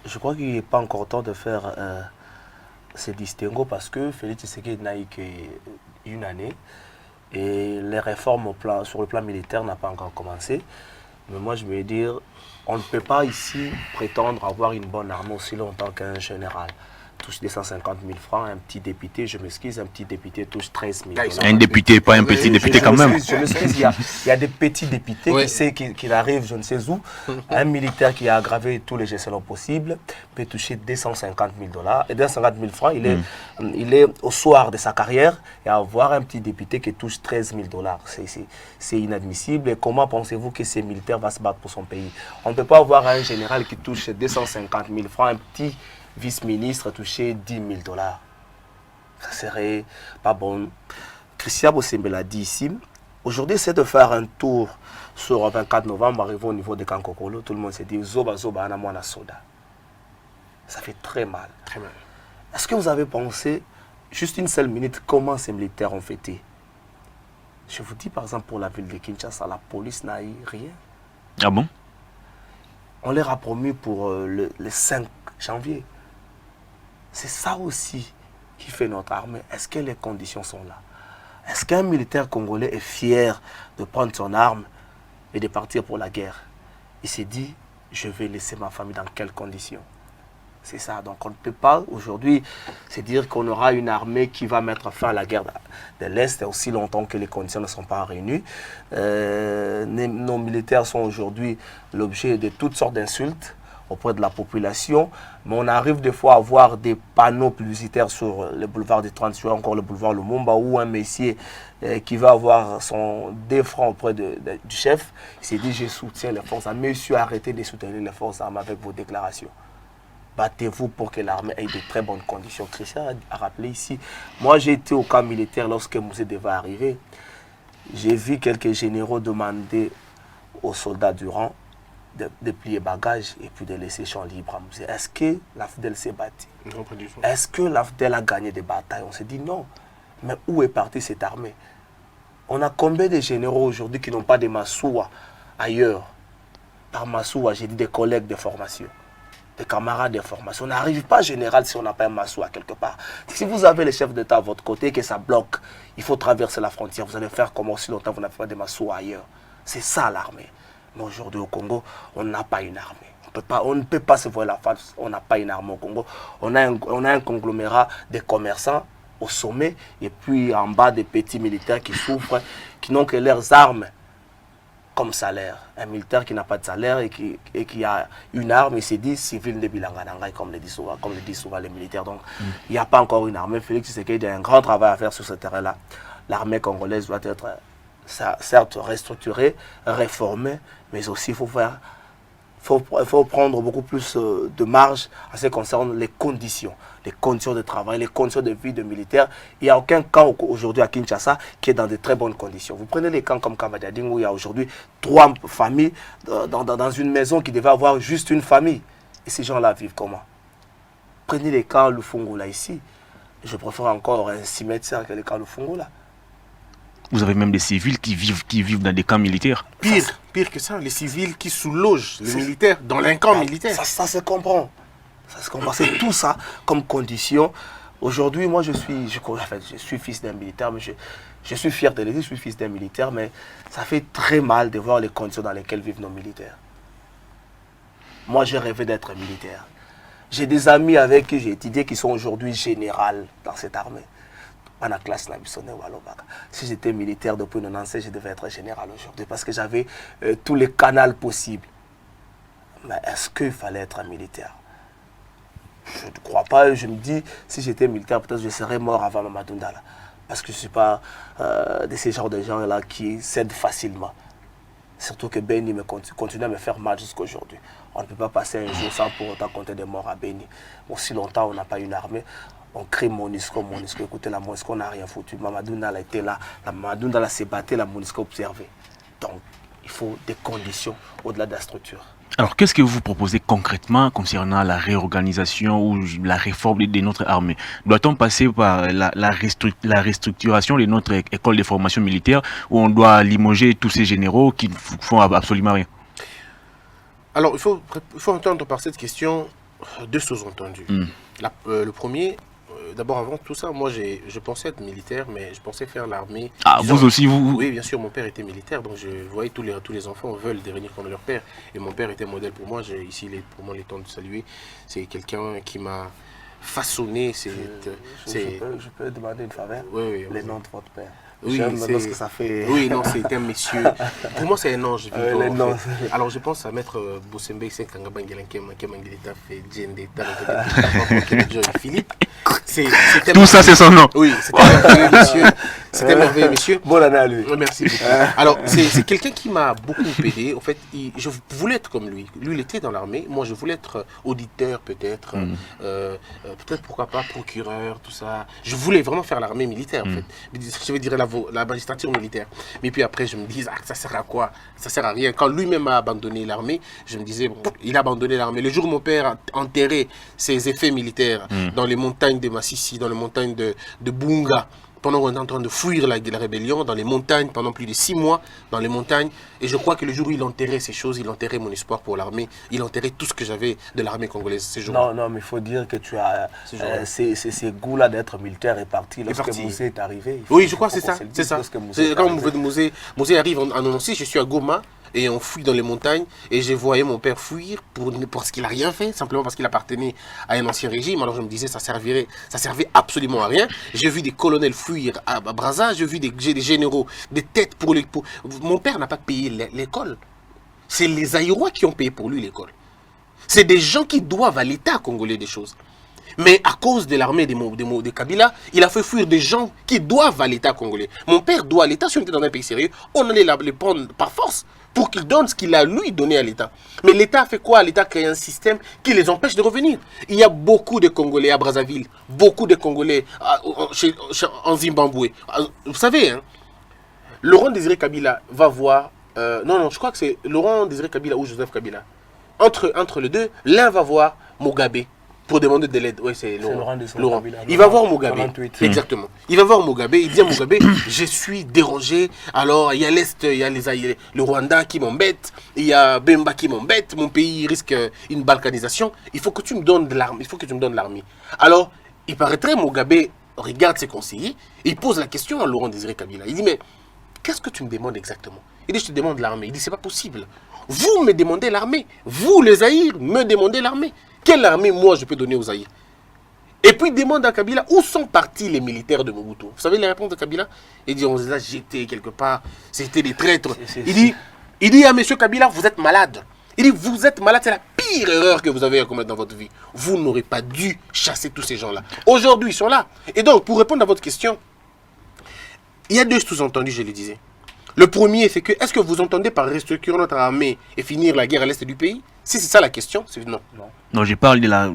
Je crois qu'il n'est pas encore temps de faire... ces distinguo parce que Félix Tshisekedi n'a eu qu'une année et les réformes sur le plan militaire n'ont pas encore commencé. Mais moi, je veux dire, on ne peut pas ici prétendre avoir une bonne armée aussi longtemps qu'un général touche 250 000 francs, un petit député, je m'excuse, un petit député touche 13 000 $. Un député, pas un petit député quand même. Je m'excuse, il y a des petits députés qui savent qu'il arrive je ne sais où. Un militaire qui a aggravé tous les gestions possibles peut toucher 250 000 $, et 250 000 francs, il est au soir de sa carrière, et avoir un petit député qui touche 13 000 $. C'est inadmissible. Et comment pensez-vous que ces militaires vont se battre pour son pays? On ne peut pas avoir un général qui touche 250 000 francs, un petit vice-ministre touché 10 000 $. Ça serait pas bon. Christian Bossembe l'a dit ici. Aujourd'hui, c'est de faire un tour sur le 24 novembre, arrivé au niveau de Kankokolo. Tout le monde s'est dit Zoba Zoba Anamwana Soda. Ça fait très mal. Très mal. Est-ce que vous avez pensé, juste une seule minute, comment ces militaires ont fêté? Je vous dis par exemple pour la ville de Kinshasa, la police n'a eu rien. Ah bon? On leur a promis pour le 5 janvier. C'est ça aussi qui fait notre armée. Est-ce que les conditions sont là? Est-ce qu'un militaire congolais est fier de prendre son arme et de partir pour la guerre? Il s'est dit, je vais laisser ma famille dans quelles conditions? C'est ça. Donc on ne peut pas aujourd'hui se dire qu'on aura une armée qui va mettre fin à la guerre de l'Est aussi longtemps que les conditions ne sont pas réunies. Nos militaires sont aujourd'hui l'objet de toutes sortes d'insultes auprès de la population, mais on arrive des fois à voir des panneaux publicitaires sur le boulevard des 30 juin, encore le boulevard Lumumba, où un messier qui va avoir son 2 francs auprès du chef, il s'est dit, je soutiens les forces armées. Monsieur, arrêtez de soutenir les forces armées avec vos déclarations. Battez-vous pour que l'armée ait de très bonnes conditions. Christian a rappelé ici, moi j'ai été au camp militaire lorsque Moussé devait arriver. J'ai vu quelques généraux demander aux soldats du rang de plier bagages et puis de laisser champ libre à Moussé. Est-ce que l'AFDEL s'est bâti? Non, pas du tout. Est-ce que l'AFDEL a gagné des batailles? On s'est dit non. Mais où est partie cette armée? On a combien de généraux aujourd'hui qui n'ont pas de Massoua ailleurs? Par Massoua, j'ai dit des collègues de formation, des camarades de formation. On n'arrive pas général si on n'a pas un Massoua quelque part. Si vous avez les chefs d'État à votre côté et que ça bloque, il faut traverser la frontière. Vous allez faire comment si longtemps vous n'avez pas de Massoua ailleurs? C'est ça l'armée. Mais aujourd'hui au Congo, on n'a pas une armée. On ne peut pas se voir la face, on n'a pas une armée au Congo. On a un conglomérat de commerçants au sommet et puis en bas des petits militaires qui souffrent, qui n'ont que leurs armes comme salaire. Un militaire qui n'a pas de salaire et qui a une arme, il s'est dit civil de Bilangananga, comme le disent souvent les militaires. Donc il n'y a pas encore une armée. Félix Tshisekedi a un grand travail à faire sur ce terrain-là. L'armée congolaise doit être certes restructurée, réformée, mais aussi il faut prendre beaucoup plus de marge en ce qui concerne les conditions de travail, les conditions de vie de militaires. Il n'y a aucun camp aujourd'hui à Kinshasa qui est dans de très bonnes conditions. Vous prenez les camps comme Kavadiading où il y a aujourd'hui 3 familles dans une maison qui devait avoir juste une famille. Et ces gens-là vivent comment? Prenez les camps Lufungula ici. Je préfère encore un cimetière que les camps Lufungula. Vous avez même des civils qui vivent dans des camps militaires. Pire que ça, les civils qui sous-logent les militaires dans un camp militaire. Ça se comprend. Ça se comprend. C'est tout ça comme condition. Aujourd'hui, moi, je suis fils d'un militaire, mais je suis fier de le dire, je suis fils d'un militaire, mais ça fait très mal de voir les conditions dans lesquelles vivent nos militaires. Moi, j'ai rêvé d'être militaire. J'ai des amis avec qui j'ai étudié qui sont aujourd'hui générales dans cette armée. Si j'étais militaire depuis 1996, je devais être général aujourd'hui parce que j'avais tous les canaux possibles. Mais est-ce qu'il fallait être un militaire? Je ne crois pas. Je me dis, si j'étais militaire, peut-être je serais mort avant Mamadou Ndala. Parce que je ne suis pas de ces genres de gens-là qui cèdent facilement. Surtout que Beni continue à me faire mal jusqu'à aujourd'hui. On ne peut pas passer un jour sans pour autant compter des morts à Beni. Aussi longtemps, on n'a pas une armée. On crée Monisco. Écoutez, la Monisco, on n'a rien foutu. Mamadou Ndala était là. La Mamadou Ndala s'est battu, la Monisco observait. Donc, il faut des conditions au-delà de la structure. Alors, qu'est-ce que vous proposez concrètement concernant la réorganisation ou la réforme de notre armée? Doit-on passer par la restructuration de notre école de formation militaire où on doit limoger tous ces généraux qui ne font absolument rien? Alors, il faut entendre par cette question deux sous-entendus. Le premier, d'abord avant tout ça, moi je pensais être militaire, mais je pensais faire l'armée. Ah, vous aussi, vous? Oui, bien sûr, mon père était militaire, donc je voyais tous les enfants veulent devenir comme leur père. Et mon père était modèle pour moi. Ici, pour moi, il est temps de saluer. C'est quelqu'un qui m'a façonné. Je peux demander une faveur? Oui, les noms de votre père. Oui, parce que ça fait... Oui, non, c'est un monsieur. Pour moi, c'est un ange vivant. Alors, je pense à Maître Boussembe, c'est Philippe. Tout ça, c'est son nom. Oui, c'était un merveilleux monsieur. C'était un merveilleux monsieur. Bonne année à lui. Merci beaucoup. Alors, c'est quelqu'un qui m'a beaucoup aidé. En fait, je voulais être comme lui. Lui, il était dans l'armée. Moi, je voulais être auditeur, peut-être. Peut-être, pourquoi pas, procureur, tout ça. Je voulais vraiment faire l'armée militaire, en fait. Je veux dire la magistrature militaire. Mais puis après, je me dis, ça sert à quoi? Ça sert à rien. Quand lui-même a abandonné l'armée, je me disais, bon, il a abandonné l'armée. Le jour où mon père a enterré ses effets militaires dans les montagnes de Massissi, dans les montagnes de Bunga, pendant qu'on était en train de fuir la rébellion, dans les montagnes, pendant plus de 6 mois, dans les montagnes. Et je crois que le jour où il enterrait ces choses, il enterrait mon espoir pour l'armée, il enterrait tout ce que j'avais de l'armée congolaise ces jours-là. Non, mais il faut dire que tu as ces goûts-là d'être militaire est parti lorsque Moussé est arrivé. Oui, je crois que c'est ça. C'est ça. Quand Moussé arrive en 96, je suis à Goma. Et on fuit dans les montagnes et je voyais mon père fuir parce qu'il n'a rien fait, simplement parce qu'il appartenait à un ancien régime. Alors je me disais ça servait absolument à rien. J'ai vu des colonels fuir à Brazza, j'ai vu des généraux, des têtes pour les... Mon père n'a pas payé l'école. C'est les Aïrois qui ont payé pour lui l'école. C'est des gens qui doivent à l'État congolais des choses. Mais à cause de l'armée de Kabila, il a fait fuir des gens qui doivent à l'État congolais. Mon père doit à l'État, si on était dans un pays sérieux, on allait les prendre par force pour qu'il donne ce qu'il a lui donné à l'État. Mais l'État a fait quoi? L'État a créé un système qui les empêche de revenir. Il y a beaucoup de Congolais à Brazzaville, beaucoup de Congolais en Zimbabwe. Vous savez, hein, Laurent Désiré Kabila va voir... non, je crois que c'est Laurent Désiré Kabila ou Joseph Kabila. Entre les deux, l'un va voir Mugabe pour demander de l'aide. Oui, c'est Laurent. Il va voir Mugabe. 48. Exactement. Il va voir Mugabe. Il dit à Mugabe, je suis dérangé. Alors, il y a l'Est, il y a le Rwanda qui m'embête. Il y a Bemba qui m'embête. Mon pays risque une balkanisation. Il faut que tu me donnes de l'armée. Il faut que tu me donnes l'armée. Alors, il paraîtrait, Mugabe regarde ses conseillers. Il pose la question à Laurent Désiré Kabila. Il dit, mais qu'est-ce que tu me demandes exactement? Il dit, je te demande l'armée. Il dit, c'est pas possible. Vous me demandez l'armée. Vous, les Zaïre, me demandez l'armée. Quelle armée, moi, je peux donner aux Zaïre? Et puis, il demande à Kabila, où sont partis les militaires de Mobutu? Vous savez la réponse de Kabila? Il dit, on les a jetés quelque part. C'était des traîtres. Il dit à M. Kabila, vous êtes malade. Il dit, vous êtes malade, c'est la pire erreur que vous avez à commettre dans votre vie. Vous n'aurez pas dû chasser tous ces gens-là. Aujourd'hui, ils sont là. Et donc, pour répondre à votre question, il y a deux sous-entendus, je le disais. Le premier, c'est que, est-ce que vous entendez par restructurer notre armée et finir la guerre à l'est du pays? Si c'est ça la question, c'est non. Non, je parle de la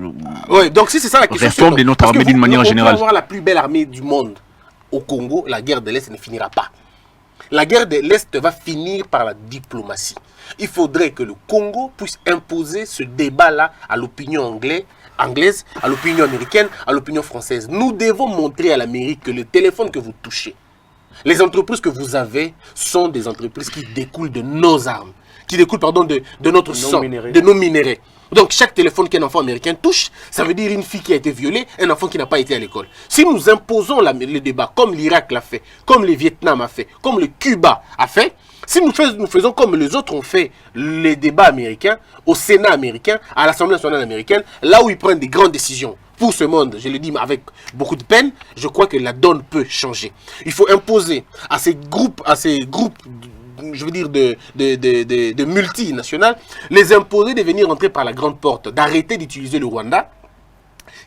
donc si c'est ça la question, réforme de notre armée d'une manière générale. On peut avoir la plus belle armée du monde. Au Congo, la guerre de l'Est ne finira pas. La guerre de l'Est va finir par la diplomatie. Il faudrait que le Congo puisse imposer ce débat-là à l'opinion anglaise, à l'opinion américaine, à l'opinion française. Nous devons montrer à l'Amérique que le téléphone que vous touchez, Les entreprises que vous avez sont des entreprises qui découlent de nos armes, qui découlent, pardon, de notre sang, de nos minéraux. Donc, chaque téléphone qu'un enfant américain touche, ça veut dire une fille qui a été violée, un enfant qui n'a pas été à l'école. Si nous imposons le débat comme l'Irak l'a fait, comme le Vietnam a fait, comme le Cuba a fait, si nous faisons comme les autres ont fait les débats américains, au Sénat américain, à l'Assemblée nationale américaine, là où ils prennent des grandes décisions pour ce monde, je le dis avec beaucoup de peine, je crois que la donne peut changer. Il faut imposer à ces groupes je veux dire de multinationales, les imposer de venir entrer par la grande porte, d'arrêter d'utiliser le Rwanda,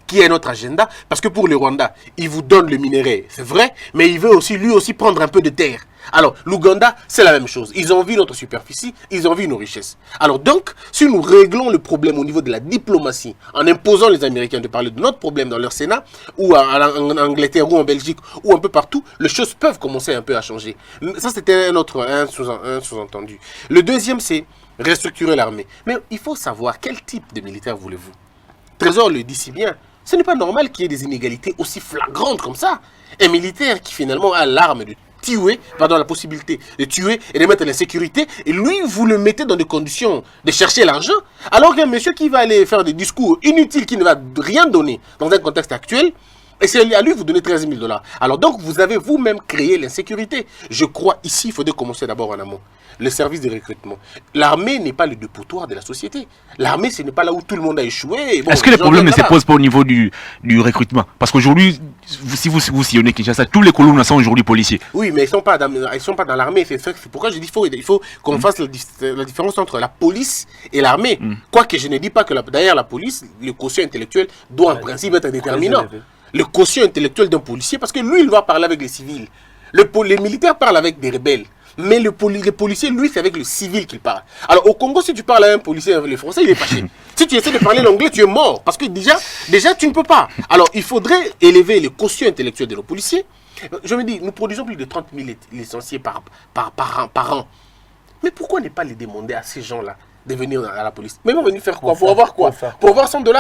qui est notre agenda, parce que pour le Rwanda, il vous donne le minerai, c'est vrai, mais il veut aussi, lui aussi, prendre un peu de terre. Alors, l'Ouganda, c'est la même chose. Ils ont vu notre superficie, ils ont vu nos richesses. Alors donc, si nous réglons le problème au niveau de la diplomatie, en imposant les Américains de parler de notre problème dans leur Sénat, ou en Angleterre, ou en Belgique, ou un peu partout, les choses peuvent commencer un peu à changer. Ça, c'était un sous-entendu. Le deuxième, c'est restructurer l'armée. Mais il faut savoir quel type de militaire voulez-vous. Trésor le dit si bien. Ce n'est pas normal qu'il y ait des inégalités aussi flagrantes comme ça. Un militaire qui finalement a l'arme de tuer, pardon, la possibilité de tuer et de mettre la sécurité, et lui, vous le mettez dans des conditions de chercher l'argent, alors qu'un monsieur qui va aller faire des discours inutiles, qui ne va rien donner dans un contexte actuel, et c'est à lui vous donnez 13 000 $. Alors donc, vous avez vous-même créé l'insécurité. Je crois ici, il faudrait commencer d'abord en amont. Le service de recrutement. L'armée n'est pas le dépotoir de la société. L'armée, ce n'est pas là où tout le monde a échoué. Bon, est-ce que les problèmes ne se posent pas au niveau du recrutement? Parce qu'aujourd'hui, si vous sillonnez Kinshasa, tous les colons sont aujourd'hui policiers. Oui, mais ils ne sont pas dans l'armée. C'est pourquoi je dis qu'il faut qu'on fasse la différence entre la police et l'armée. Quoique je ne dis pas que derrière la police, le quotient intellectuel doit en principe être déterminant. Le quotient intellectuel d'un policier, parce que lui, il va parler avec les civils. Les militaires parlent avec des rebelles. Mais le policier, lui, c'est avec le civil qu'il parle. Alors, au Congo, si tu parles à un policier avec les Français, il est fâché. Si tu essaies de parler l'anglais, tu es mort. Parce que déjà, tu ne peux pas. Alors, il faudrait élever le quotient intellectuel de nos policiers. Je me dis, nous produisons plus de 30 000 licenciés par an. Mais pourquoi ne pas les demander à ces gens-là de venir à la police? Mais ils vont venir faire quoi? Pour avoir quoi? Pour avoir 100 $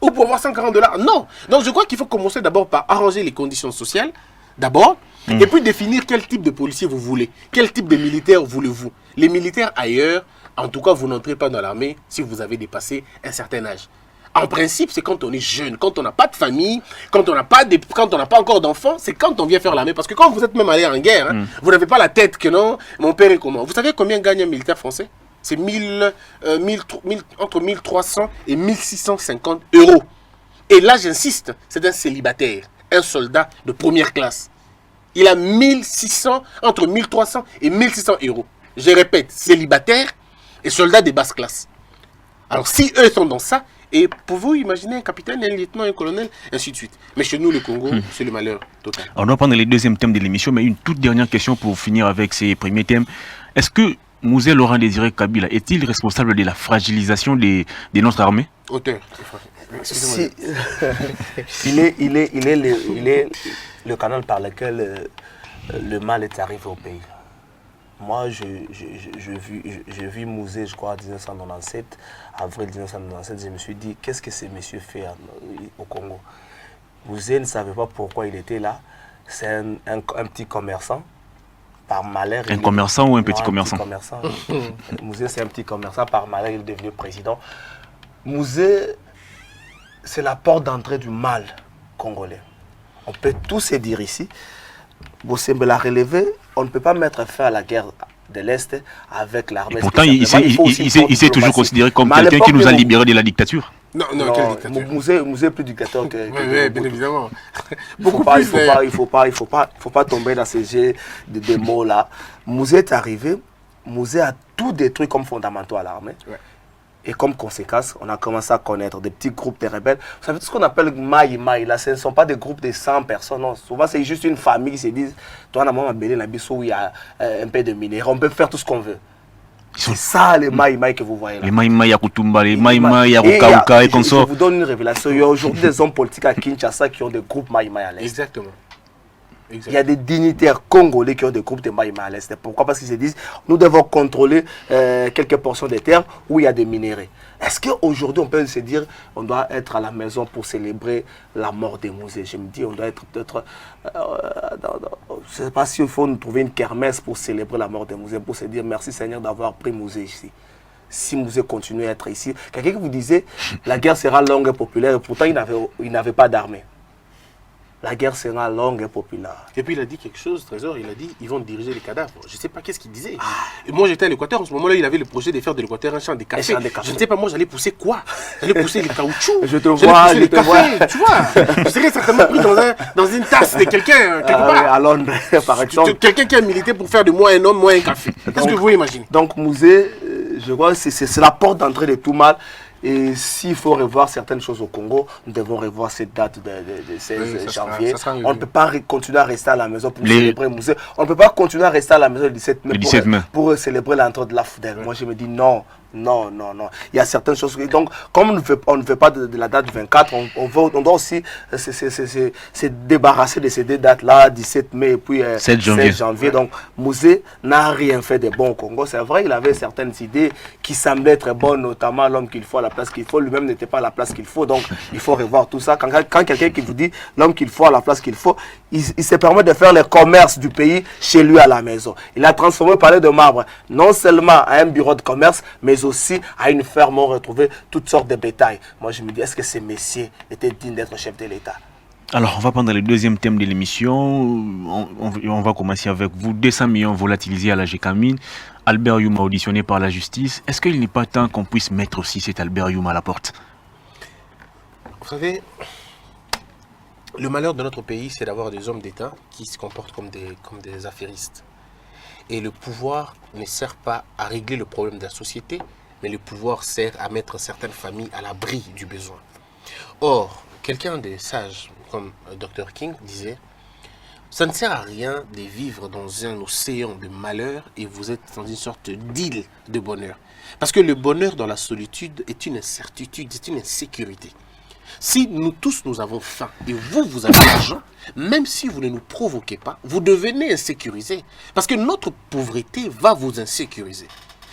ou pour avoir 140 $? Non. Donc, je crois qu'il faut commencer d'abord par arranger les conditions sociales. D'abord. Et puis définir quel type de policier vous voulez. Quel type de militaire voulez-vous. Les militaires ailleurs, en tout cas, vous n'entrez pas dans l'armée si vous avez dépassé un certain âge. En principe, c'est quand on est jeune, quand on n'a pas de famille, quand on n'a pas encore d'enfants, c'est quand on vient faire l'armée. Parce que quand vous êtes même allé en guerre, vous n'avez pas la tête que non, mon père est comment. Vous savez combien gagne un militaire français? C'est entre 1300 et 1650 €. Et là, j'insiste, c'est un célibataire, un soldat de première classe. Il a entre 1300 et 1600 €. Je répète, célibataire et soldat de basse classe. Alors, si eux sont dans ça, et pouvez-vous imaginer un capitaine, un lieutenant, un colonel, ainsi de suite. Mais chez nous, le Congo, c'est le malheur total. On va prendre les deuxièmes thèmes de l'émission, mais une toute dernière question pour finir avec ces premiers thèmes. Est-ce que Mouzé Laurent Désiré Kabila est-il responsable de la fragilisation de notre armée? Auteur. Si, il est le canal par lequel le mal est arrivé au pays. Moi, j'ai vu Mouzé, je crois, en 1997, avril 1997, je me suis dit, qu'est-ce que ce monsieur fait au Congo? Mouzé ne savait pas pourquoi il était là. C'est un petit commerçant. Par malheur. Un commerçant ou un petit commerçant? Mouzé, c'est un petit commerçant. Par malheur, il est devenu président. Mouzé, c'est la porte d'entrée du mal congolais. On peut tous se dire ici. Bossembe l'a relevé. On ne peut pas mettre fin à la guerre de l'Est avec l'armée. Pourtant, il s'est toujours considéré comme quelqu'un qui nous a libérés de la dictature. Non, quelle dictature? Mouzé est plus dictateur que oui, bien évidemment. Il ne faut pas tomber dans ces jeux de mots-là. Mouzé est arrivé. Mouzé a tout détruit comme fondamentaux à l'armée. Ouais. Et comme conséquence, on a commencé à connaître des petits groupes de rebelles. Vous savez, tout ce qu'on appelle Maï Maï, là, ce ne sont pas des groupes de 100 personnes. Non. Souvent, c'est juste une famille qui se dit, toi, on a où il y a un peu de minéraux, on peut faire tout ce qu'on veut. C'est ça les Maï Maï que vous voyez là. Les Maï Maï à Kutumba, les Maï Maï à Rukauka et consorts. Je vous donne une révélation. Il y a aujourd'hui des hommes politiques à Kinshasa qui ont des groupes Maï Maï à l'Est. Exactement. Exact. Il y a des dignitaires congolais qui ont des groupes de Maïma à l'Est. Pourquoi? Parce qu'ils se disent, nous devons contrôler quelques portions des terres où il y a des minéraux. Est-ce qu'aujourd'hui, on peut se dire, on doit être à la maison pour célébrer la mort des musées? Je me dis, on doit être peut-être... je ne sais pas s'il faut nous trouver une kermesse pour célébrer la mort des musées, pour se dire, merci Seigneur d'avoir pris musée ici. Si musée continue à être ici. Quelqu'un qui vous disait, la guerre sera longue et populaire, et pourtant il n'avait pas d'armée. La guerre sera longue et populaire. Et puis il a dit quelque chose, Trésor, il a dit ils vont diriger les cadavres. Je ne sais pas qu'est-ce qu'il disait. Et moi j'étais à l'Équateur, en ce moment-là il avait le projet de faire de l'Équateur un champ de café. Je ne sais pas, moi j'allais pousser quoi? J'allais pousser les caoutchoucs. Je te vois, je te vois. Tu vois, je serais certainement pris dans une tasse de quelqu'un, quelque part. À Londres, par exemple. Quelqu'un qui a milité pour faire de moi un homme, moi un café. Qu'est-ce que vous imaginez? Donc musée, je crois que c'est la porte d'entrée de tout mal. Et s'il faut revoir certaines choses au Congo, nous devons revoir cette date de 16 janvier. On ne peut pas continuer à rester à la maison pour célébrer le musée. On ne peut pas continuer à rester à la maison le 17 mai, pour célébrer l'entrée de la FDL. Moi, je me dis non. Non. Il y a certaines choses. Donc, comme on ne fait pas de la date 24, on doit aussi se débarrasser de ces deux dates-là, 17 mai et puis 7 janvier. Donc, Musée n'a rien fait de bon au Congo. C'est vrai, il avait certaines idées qui semblaient être bonnes, notamment l'homme qu'il faut à la place qu'il faut. Lui-même n'était pas à la place qu'il faut. Donc, il faut revoir tout ça. Quand quelqu'un qui vous dit l'homme qu'il faut à la place qu'il faut, il se permet de faire le commerce du pays chez lui à la maison. Il a transformé Palais de Marbre non seulement à un bureau de commerce, mais aussi à une ferme où on retrouvait toutes sortes de bétail. Moi, je me dis, est-ce que ces messieurs étaient dignes d'être chef de l'État? Alors, on va prendre le deuxième thème de l'émission. On va commencer avec vous. 200 millions volatilisés à la Gécamine. Albert Youma auditionné par la justice. Est-ce qu'il n'est pas temps qu'on puisse mettre aussi cet Albert Youma à la porte? Vous savez, le malheur de notre pays, c'est d'avoir des hommes d'État qui se comportent comme des affairistes. Et le pouvoir ne sert pas à régler le problème de la société, mais le pouvoir sert à mettre certaines familles à l'abri du besoin. Or, quelqu'un de sage, comme Dr King disait, ça ne sert à rien de vivre dans un océan de malheur et vous êtes dans une sorte d'île de bonheur. Parce que le bonheur dans la solitude est une incertitude, c'est une insécurité. Si nous tous nous avons faim et vous avez l'argent, même si vous ne nous provoquez pas, vous devenez insécurisé. Parce que notre pauvreté va vous insécuriser.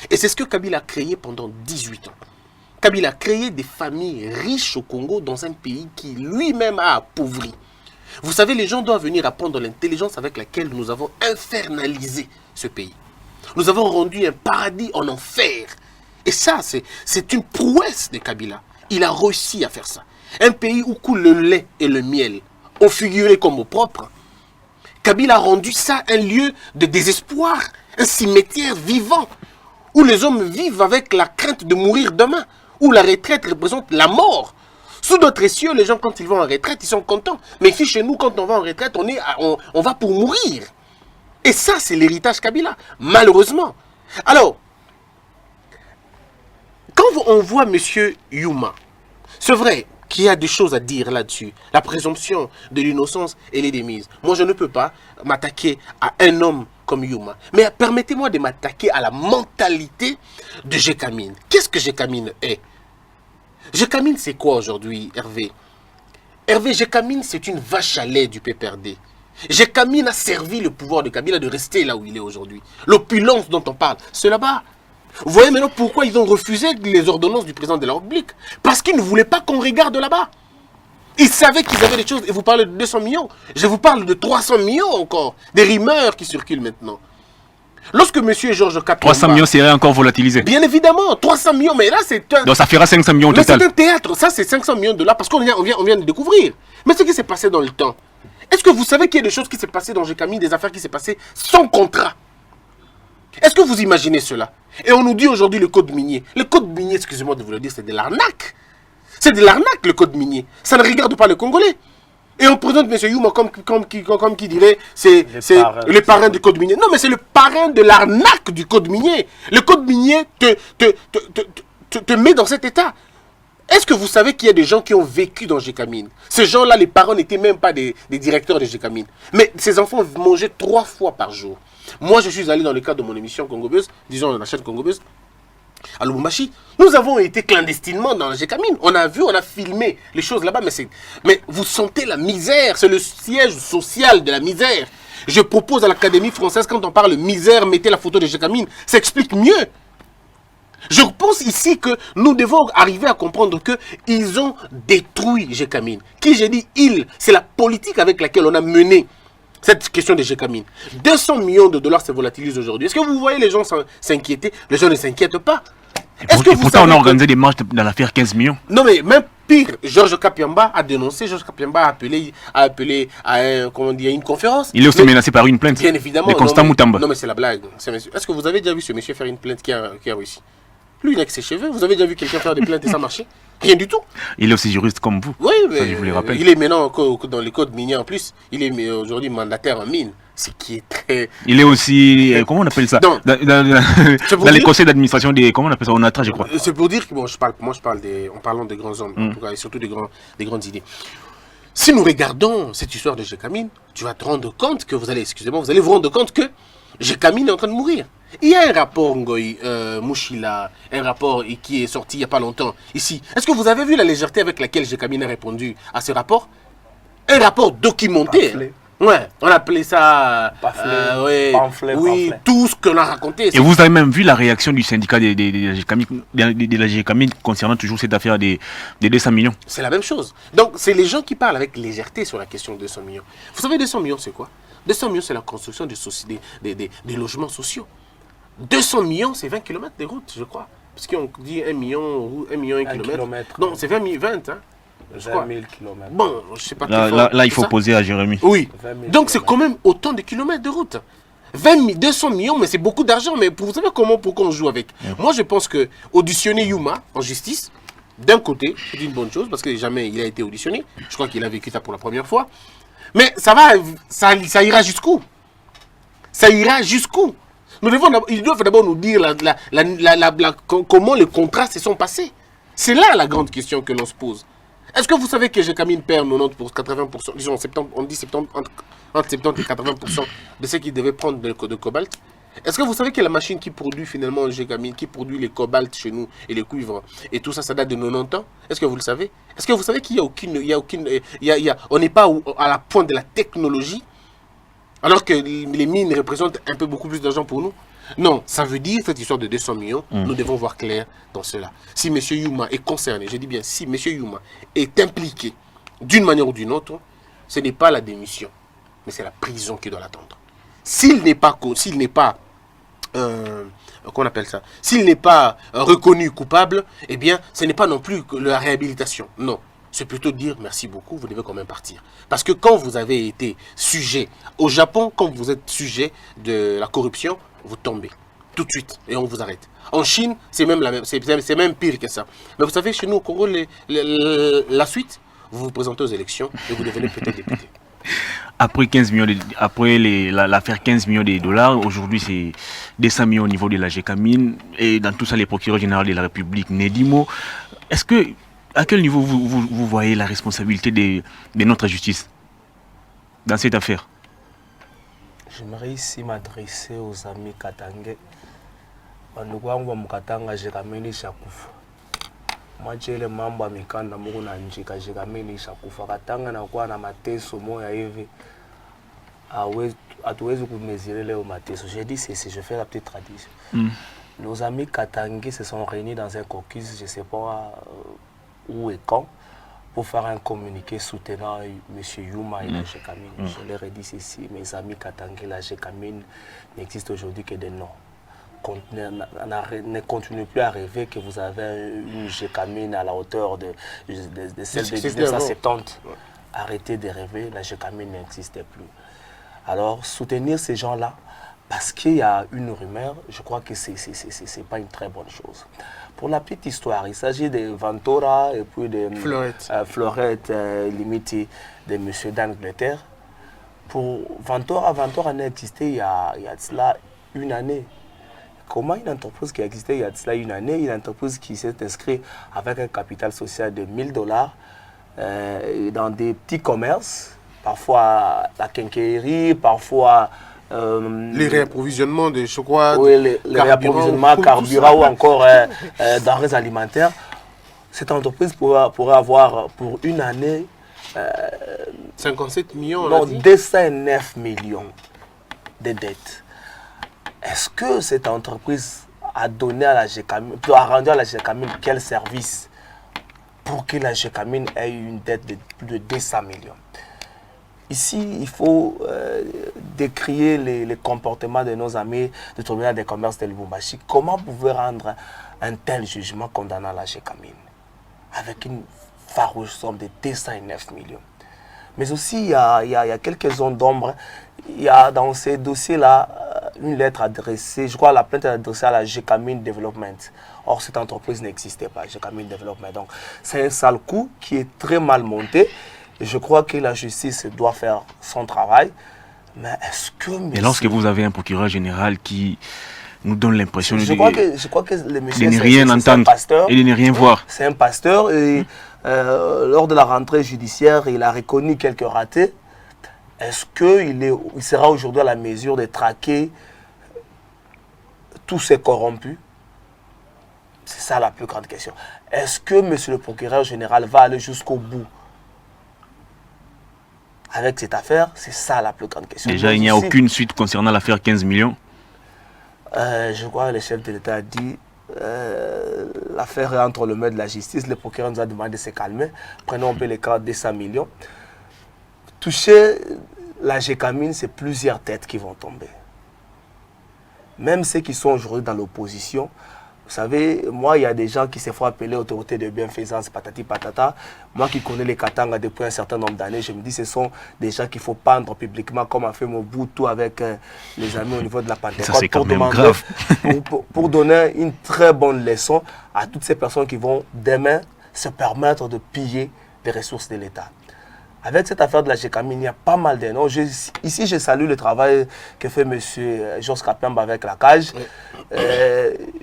Et c'est ce que Kabila a créé pendant 18 ans. Kabila a créé des familles riches au Congo dans un pays qui lui-même a appauvri. Vous savez, les gens doivent venir apprendre l'intelligence avec laquelle nous avons infernalisé ce pays. Nous avons rendu un paradis en enfer. Et ça, c'est une prouesse de Kabila. Il a réussi à faire ça. Un pays où coule le lait et le miel, au figuré comme au propre. Kabila a rendu ça un lieu de désespoir, un cimetière vivant, où les hommes vivent avec la crainte de mourir demain, où la retraite représente la mort. Sous d'autres cieux, les gens, quand ils vont en retraite, ils sont contents. Mais ici, chez nous, quand on va en retraite, on va pour mourir. Et ça, c'est l'héritage Kabila, malheureusement. Alors, quand on voit M. Youma, c'est vrai qu'il y a des choses à dire là-dessus. La présomption de l'innocence, elle est démise. Moi, je ne peux pas m'attaquer à un homme comme Youma. Mais permettez-moi de m'attaquer à la mentalité de Gécamine. Qu'est-ce que Gécamine est? Gécamine, c'est quoi aujourd'hui, Hervé? Hervé, Gécamine, c'est une vache à lait du PPRD. Gécamine a servi le pouvoir de Kabila de rester là où il est aujourd'hui. L'opulence dont on parle, c'est là-bas. Vous voyez maintenant pourquoi ils ont refusé les ordonnances du président de la République? Parce qu'ils ne voulaient pas qu'on regarde là-bas. Ils savaient qu'ils avaient des choses. Et vous parlez de 200 millions. Je vous parle de 300 millions encore. Des rumeurs qui circulent maintenant. Lorsque M. Georges Katumba... 300 millions seraient encore volatilisés. Bien évidemment, 300 millions. Mais là, c'est un... Donc ça fera 500 millions au total. total. C'est un théâtre. Ça, c'est 500 millions de dollars parce qu'on vient de découvrir. Mais ce qui s'est passé dans le temps, est-ce que vous savez qu'il y a des choses qui s'est passées dans Gécamine, des affaires qui s'est passées sans contrat? Est-ce que vous imaginez cela? Et on nous dit aujourd'hui le code minier. Le code minier, excusez-moi de vous le dire, c'est de l'arnaque. C'est de l'arnaque, le code minier. Ça ne regarde pas les Congolais. Et on présente M. Youma comme qui dirait c'est le parrain du code minier. Non, mais c'est le parrain de l'arnaque du code minier. Le code minier te met dans cet état. Est-ce que vous savez qu'il y a des gens qui ont vécu dans Gécamine? Ces gens-là, les parents n'étaient même pas des directeurs de Gécamine. Mais ces enfants mangeaient 3 fois par jour. Moi, je suis allé dans le cadre de mon émission Congo Buzz, disons la chaîne Congo Buzz. à Lubumbashi. Nous avons été clandestinement dans la Gécamine. On a vu, on a filmé les choses là-bas, mais vous sentez la misère, c'est le siège social de la misère. Je propose à l'Académie française, quand on parle misère, mettez la photo de Gécamine, ça explique mieux. Je pense ici que nous devons arriver à comprendre qu'ils ont détruit Gécamine. Qui j'ai dit ils, c'est la politique avec laquelle on a mené cette question de Gécamine. 200 millions de dollars se volatilisent aujourd'hui. Est-ce que vous voyez les gens s'inquiéter? Les gens ne s'inquiètent pas. Et pourtant, on a organisé des marches dans l'affaire 15 millions. Non, mais même pire, Georges Kapiamba a dénoncé, Georges Kapiamba a appelé à une conférence. Il est aussi menacé par une plainte. Bien évidemment. De Constant Moutamba. Non, mais c'est la blague. Est-ce que vous avez déjà vu ce monsieur faire une plainte qui a réussi? Lui, il a que ses cheveux. Vous avez déjà vu quelqu'un faire des plaintes et ça marchait? Rien du tout. Il est aussi juriste comme vous. Oui, mais ça, je vous le rappelle. il est maintenant dans les codes miniers en plus. Il est aujourd'hui mandataire en mine. Ce qui est très... Il est aussi... comment on appelle ça? Dans les conseils d'administration des... Comment on appelle ça? ONATRA, je crois. C'est pour dire que bon, moi je parle en parlant des grands hommes, en tout cas, et surtout des grandes idées. Si nous regardons cette histoire de Gécamine, tu vas te rendre compte que vous allez vous rendre compte que Gécamine est en train de mourir. Il y a un rapport, Ngoï, Mouchila, un rapport qui est sorti il n'y a pas longtemps ici. Est-ce que vous avez vu la légèreté avec laquelle Gécamine a répondu à ce rapport? Un rapport documenté. Ouais, on appelait ça pamphlet. Tout ce qu'on a raconté. Et vous avez même vu la réaction du syndicat de la Gécamine concernant toujours cette affaire des 200 millions. C'est la même chose. Donc, c'est les gens qui parlent avec légèreté sur la question de 200 millions. Vous savez, 200 millions, c'est quoi? 200 millions, c'est la construction des logements sociaux. 200 millions, c'est 20 km de route, je crois. Parce qu'on dit 1 million, 1 kilomètre. Non, c'est 20 hein. 20 000 km. Bon, je sais pas. Là, il faut poser à Jérémy. Oui. Donc, c'est quand même autant de kilomètres de route. 200 millions, mais c'est beaucoup d'argent. Mais vous savez pourquoi on joue avec? Moi, je pense que auditionner Yuma en justice, d'un côté, c'est une bonne chose, parce que jamais il a été auditionné. Je crois qu'il a vécu ça pour la première fois. Mais ça ira jusqu'où? Ça ira jusqu'où? Ils doivent d'abord nous dire comment les contrats se sont passés. C'est là la grande question que l'on se pose. Est-ce que vous savez que Gécamine perd 90 pour 80%, disons 70, on dit 70, entre 70 et 80% de ce qu'il devait prendre de cobalt? Est-ce que vous savez que la machine qui produit finalement Gécamine, qui produit les cobaltes chez nous et les cuivres et tout ça, ça date de 90 ans? Est-ce que vous le savez? Est-ce que vous savez qu'il n'y a aucune, on n'est pas à la pointe de la technologie alors que les mines représentent un peu beaucoup plus d'argent pour nous? Non, ça veut dire, cette histoire de 200 millions, nous devons voir clair dans cela. Si M. Yuma est concerné, je dis bien, si M. Yuma est impliqué d'une manière ou d'une autre, ce n'est pas la démission, mais c'est la prison qui doit l'attendre. S'il n'est pas qu'on appelle ça, s'il n'est pas reconnu coupable, eh bien, ce n'est pas non plus la réhabilitation. Non, c'est plutôt dire merci beaucoup, vous devez quand même partir. Parce que quand vous avez été sujet, au Japon, quand vous êtes sujet de la corruption, vous tombez tout de suite et on vous arrête. En Chine, c'est même, même pire que ça. Mais vous savez, chez nous au Congo, la suite, vous vous présentez aux élections et vous devenez peut-être député. Après 15 millions après l'affaire 15 millions de dollars, aujourd'hui c'est 200 millions au niveau de la Gécamine et dans tout ça les procureurs généraux de la République Nedimo. Est-ce que à quel niveau vous voyez la responsabilité de notre justice dans cette affaire? J'aimerais ici m'adresser aux amis Katangais. Bandukwangu mukatanga Gécamine shakufa. Mwachele mambo amikanda mungu na njika Gécamine shakufa. Katanga na kuwa na mateso moya hivi. Hatuwezi kumesurer leo mateso. J'ai dit je fais la petite tradition. Nos amis Katangais se sont réunis dans un caucus, je ne sais pas où et quand, pour faire un communiqué soutenant M. Yuma et la Gécamine. Je leur ai dit ceci, mes amis Katangais, la Gécamine n'existe aujourd'hui que des noms. Ne continuez plus à rêver que vous avez une Gécamine à la hauteur de celle de 1970. Arrêtez de rêver, la Gécamine n'existe plus. Alors, soutenir ces gens-là, parce qu'il y a une rumeur, je crois que ce n'est pas une très bonne chose. Pour la petite histoire, il s'agit de Ventura et puis de Fleurette limitée de M. d'Angleterre. Pour Ventura n'a existé il y a cela une année. Comment une entreprise qui a existé il y a cela une année, une entreprise qui s'est inscrite avec un capital social de $1000 dans des petits commerces, parfois la quincaillerie, parfois Les réapprovisionnements de, je crois, oui, les réapprovisionnements, carburant ou encore denrées alimentaires. Cette entreprise pourrait avoir pour une année 57 millions, non, 209 millions de dettes. Est-ce que cette entreprise a donné à la GECAMINE, a rendu à la GECAMINE quel service pour que la GECAMINE ait une dette de plus de 200 millions? Ici, il faut décrier les comportements de nos amis du tribunal des commerces de Lubumbashi. Comment pouvez-vous rendre un tel jugement condamnant la GECAMINE avec une farouche somme de 209 millions? Mais aussi, il y a quelques zones d'ombre. Il y a dans ces dossiers-là une lettre adressée, je crois la plainte est adressée à la GECAMINE Development. Or, cette entreprise n'existait pas, GECAMINE Development. Donc, c'est un sale coup qui est très mal monté. Et je crois que la justice doit faire son travail. Mais est-ce que... Et lorsque vous avez un procureur général qui nous donne l'impression de... Je crois que le monsieur, de ne rien entendre et de ne rien voir. C'est un pasteur et lors de la rentrée judiciaire, il a reconnu quelques ratés. Est-ce qu'il sera aujourd'hui à la mesure de traquer tous ces corrompus? C'est ça la plus grande question. Est-ce que monsieur le procureur général va aller jusqu'au bout avec cette affaire? C'est ça la plus grande question. Déjà, il n'y a aucune suite concernant l'affaire 15 millions. Je crois que le chef de l'État a dit l'affaire est entre le maître de la justice. Le procureur nous a demandé de se calmer. Prenons un peu les cas de 200 millions. Toucher la GECAMINE, c'est plusieurs têtes qui vont tomber. Même ceux qui sont aujourd'hui dans l'opposition. Vous savez, moi, il y a des gens qui se font appeler autorité de bienfaisance, patati patata. Moi qui connais les Katanga depuis un certain nombre d'années, je me dis que ce sont des gens qu'il faut pendre publiquement, comme a fait Mobutu avec les amis au niveau de la Pentecôte. Ça, c'est quand même grave. pour donner une très bonne leçon à toutes ces personnes qui vont demain se permettre de piller les ressources de l'État. Avec cette affaire de la GECAMINE, il y a pas mal de noms. Ici, je salue le travail que fait M. Georges Kapemba avec la CAGE. Oui.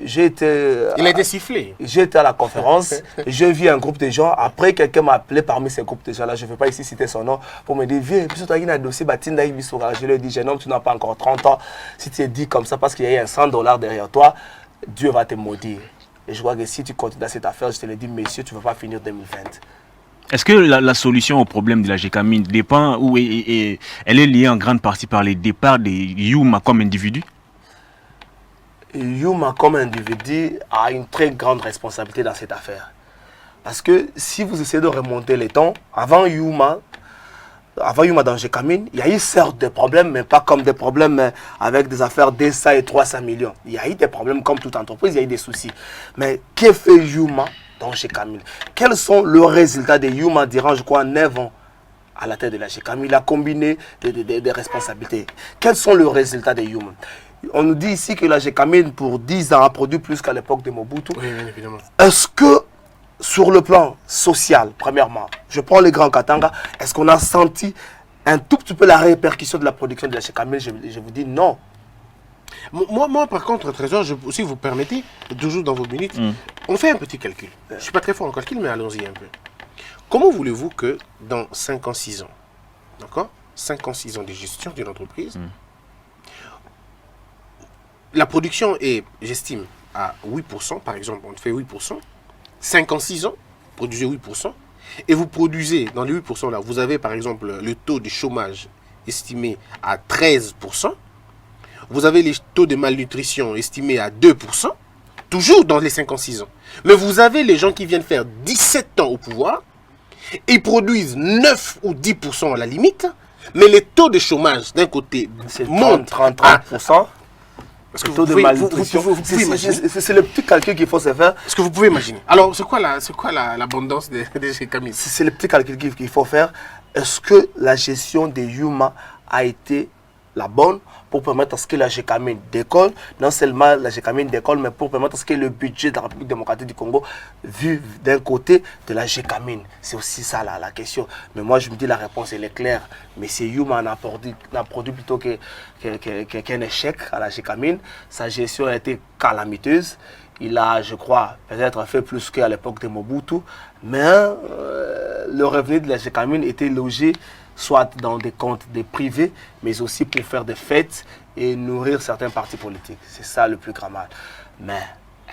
Il a été sifflé. J'ai été à la conférence, j'ai vu un groupe de gens. Après, quelqu'un m'a appelé parmi ces groupes de gens-là. Je ne vais pas ici citer son nom pour me dire viens, puis tu as un dossier, je lui ai dit jeune homme, tu n'as pas encore 30 ans. Si tu es dit comme ça parce qu'il y a eu un $100 derrière toi, Dieu va te maudire. Et je crois que si tu continues dans cette affaire, je te le dis, monsieur, tu ne vas pas finir 2020. Est-ce que la solution au problème de la GECAMINE dépend ou elle est liée en grande partie par les départs de Yuma comme individu? Yuma comme individu a une très grande responsabilité dans cette affaire. Parce que si vous essayez de remonter les temps, avant Yuma dans GECAMINE, il y a eu certes des problèmes, mais pas comme des problèmes avec des affaires de 100 et 300 millions. Il y a eu des problèmes comme toute entreprise, il y a eu des soucis. Mais que fait Yuma dans GECAMINE? Quels sont les résultats de Yuma durant, je crois, 9 ans à la tête de la GECAMINE? Il a combiné des responsabilités. Quels sont les résultats de Yuma? On nous dit ici que la GECAMINE, pour 10 ans, a produit plus qu'à l'époque de Mobutu. Oui, évidemment. Est-ce que, sur le plan social, premièrement, je prends les grands Katanga, est-ce qu'on a senti un tout petit peu la répercussion de la production de la GECAMINE? Je vous dis non. Moi, par contre, Trésor, si vous permettez, toujours dans vos minutes, on fait un petit calcul. Je ne suis pas très fort en calcul, mais allons-y un peu. Comment voulez-vous que dans 5 ans, 6 ans, d'accord, 5 ans, 6 ans de gestion d'une entreprise, la production est, j'estime, à 8%, par exemple, on fait 8%, 5 ans, 6 ans, produisez 8%, et vous produisez, dans les 8% là, vous avez par exemple le taux de chômage estimé à 13%, vous avez les taux de malnutrition estimés à 2%, toujours dans les 5 ans, 6 ans. Mais vous avez les gens qui viennent faire 17 ans au pouvoir, et ils produisent 9 ou 10% à la limite, mais les taux de chômage d'un côté montent 30%. Parce que le taux de malnutrition, c'est le petit calcul qu'il faut se faire. Est-ce que vous pouvez imaginer? Alors, c'est quoi l'abondance des GECAMINE? C'est le petit calcul qu'il faut faire. Est-ce que la gestion des Yuma a été la bonne pour permettre à ce que la GECAMINE décolle? Non seulement la GECAMINE décolle, mais pour permettre à ce que le budget de la République démocratique du Congo vive d'un côté de la GECAMINE. C'est aussi ça la question. Mais moi, je me dis la réponse, elle est claire. Mais c'est Yuma n'a produit plutôt qu'un échec à la GECAMINE. Sa gestion a été calamiteuse. Il a, je crois, peut-être fait plus qu'à l'époque de Mobutu. Mais le revenu de la GECAMINE était logé soit dans des comptes des privés, mais aussi pour faire des fêtes et nourrir certains partis politiques. C'est ça le plus grand mal. Mais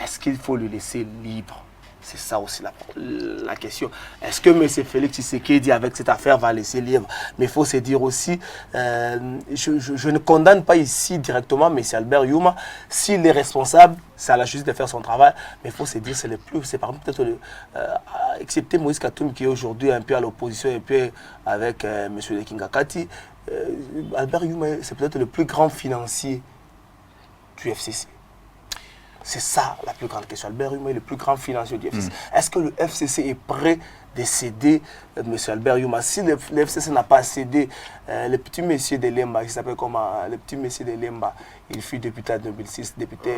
est-ce qu'il faut le laisser libre? C'est ça aussi la question. Est-ce que M. Félix Tshisekedi, avec cette affaire, va laisser libre? Mais il faut se dire aussi, je ne condamne pas ici directement M. Albert Youma. S'il est responsable, c'est à la justice de faire son travail. Mais il faut se dire, c'est parmi peut-être, excepté Moïse Katumbi qui est aujourd'hui un peu à l'opposition et puis avec M. Kingakati, Albert Youma, c'est peut-être le plus grand financier du FCC. C'est ça la plus grande question. Albert Youma est le plus grand financier du FCC. Est-ce que le FCC est prêt de céder M. Albert Youma? Si le FCC n'a pas cédé, le petit monsieur de Lemba, qui s'appelle comment? Le petit monsieur de Lemba, il fut député en 2006, député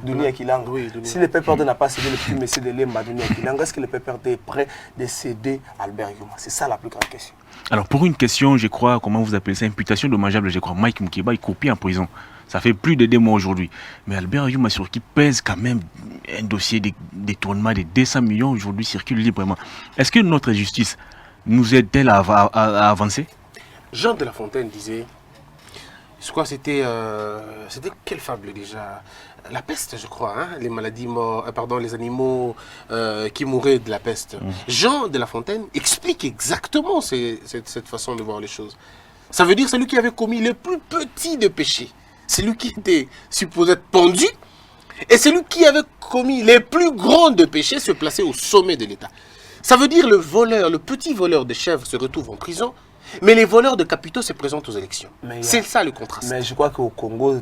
Dunia Kilang. Oui, si le PPRD n'a pas cédé le petit monsieur de Lemba, Dunia Kilang, est-ce que le PPRD est prêt de céder Albert Youma? C'est ça la plus grande question. Alors pour une question, je crois, comment vous appelez ça, imputation dommageable, je crois, Mike Mukeba est coupé en prison. Ça fait plus de 2 mois aujourd'hui. Mais Albert Youma, sur qui pèse quand même un dossier de détournement de 200 millions aujourd'hui, circule librement. Est-ce que notre justice nous aide-t-elle à avancer? Jean de La Fontaine disait, je crois que c'était quelle fable déjà? La peste, je crois, hein? Les maladies les animaux qui mouraient de la peste. Jean de La Fontaine explique exactement cette façon de voir les choses. Ça veut dire celui qui avait commis le plus petit de péchés. C'est lui qui était supposé être pendu, et celui qui avait commis les plus grands de péchés se plaçait au sommet de l'État. Ça veut dire le petit voleur de chèvres se retrouve en prison, mais les voleurs de capitaux se présentent aux élections. C'est ça le contraste. Mais je crois qu'au Congo,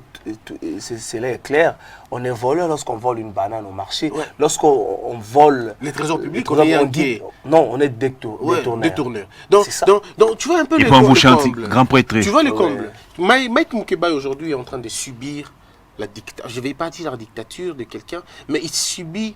cela est clair. On est voleur lorsqu'on vole une banane au marché. Ouais. Lorsqu'on vole... Les trésors publics, on est inquiet. Non, on est détourneur. Détourneur. Donc, tu vois un peu les combles. Grand prêtre. Tu vois les combles. Mike Mukeba aujourd'hui est en train de subir la dictature. Je ne vais pas dire la dictature de quelqu'un, mais il subit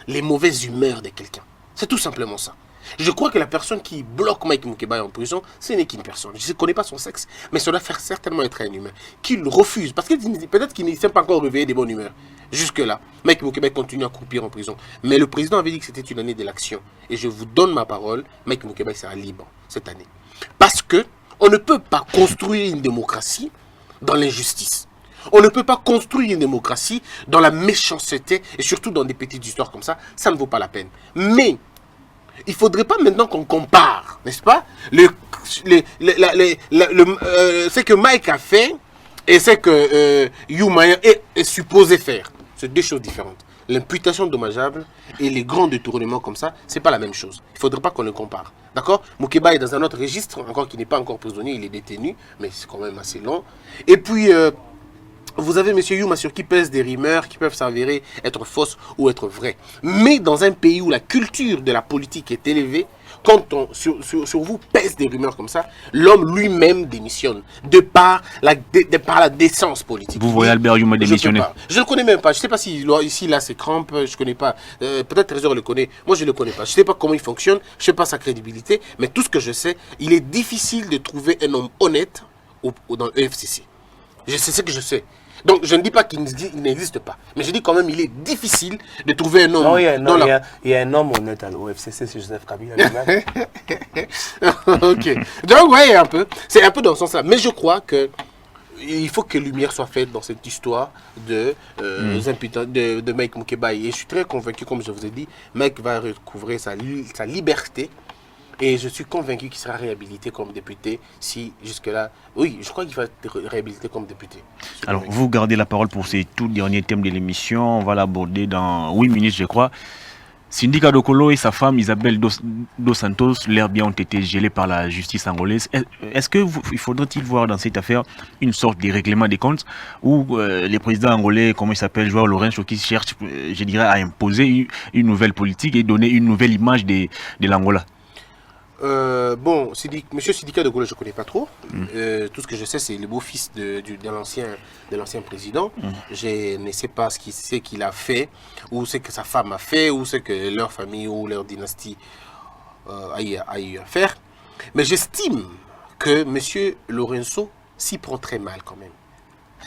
les mauvaises humeurs de quelqu'un. C'est tout simplement ça. Je crois que la personne qui bloque Mike Mukeba en prison, ce n'est qu'une personne. Je ne connais pas son sexe, mais ça doit faire certainement être un humain. Qu'il refuse, parce que peut-être qu'il ne s'est pas encore réveillé de bonne humeur. Jusque-là, Mike Mukeba continue à croupir en prison. Mais le président avait dit que c'était une année d'élection. Et je vous donne ma parole, Mike Mukeba sera libre cette année. Parce que on ne peut pas construire une démocratie dans l'injustice. On ne peut pas construire une démocratie dans la méchanceté et surtout dans des petites histoires comme ça. Ça ne vaut pas la peine. Mais il ne faudrait pas maintenant qu'on compare, n'est-ce pas, ce que Mike a fait et ce que Youma est supposé faire. C'est deux choses différentes. L'imputation dommageable et les grands détournements comme ça, ce n'est pas la même chose. Il ne faudrait pas qu'on le compare. D'accord? Mukeba est dans un autre registre, encore qui n'est pas encore prisonnier, il est détenu, mais c'est quand même assez long. Et puis, vous avez M. Youma sur qui pèsent des rumeurs qui peuvent s'avérer être fausses ou être vraies. Mais dans un pays où la culture de la politique est élevée, quand sur vous pèse des rumeurs comme ça, l'homme lui-même démissionne de par la décence politique. Vous voyez Albert Youma démissionner? Je ne le connais même pas. Je ne sais pas si ici, là, c'est crampe. Je ne connais pas. Peut-être Trésor le connaît. Moi, je ne le connais pas. Je ne sais pas comment il fonctionne. Je ne sais pas sa crédibilité. Mais tout ce que je sais, il est difficile de trouver un homme honnête dans le FCC. C'est ce que je sais. Donc, je ne dis pas qu'il n'existe pas. Mais je dis quand même qu'il est difficile de trouver un homme... Non, il y a un homme honnête au FCC, c'est Joseph Kabila lui-même. Ok. Donc, ouais, un peu. C'est un peu dans ce sens-là. Mais je crois que il faut que lumière soit faite dans cette histoire de Mike Mukeba. Et je suis très convaincu, comme je vous ai dit, Mike va recouvrer sa liberté. Et je suis convaincu qu'il sera réhabilité comme député si jusque-là... Oui, je crois qu'il va être réhabilité comme député. Alors, vous gardez la parole pour ces tout derniers thèmes de l'émission. On va l'aborder dans 8 minutes, je crois. Syndicat Dokolo et sa femme Isabelle Dos Santos, leurs biens ont été gelés par la justice angolaise. Est-ce qu'il faudrait-il voir dans cette affaire une sorte de règlement des comptes où les présidents angolais, comment il s'appelle, Joao Lourenço, qui cherchent, je dirais, à imposer une nouvelle politique et donner une nouvelle image de l'Angola? Bon, Monsieur Sidika Dokolo, je ne connais pas trop. Tout ce que je sais, c'est le beau-fils de l'ancien président. Je ne sais pas ce qu'il a fait, ou ce que sa femme a fait, ou ce que leur famille ou leur dynastie a eu à faire. Mais j'estime que Monsieur Lourenço s'y prend très mal quand même.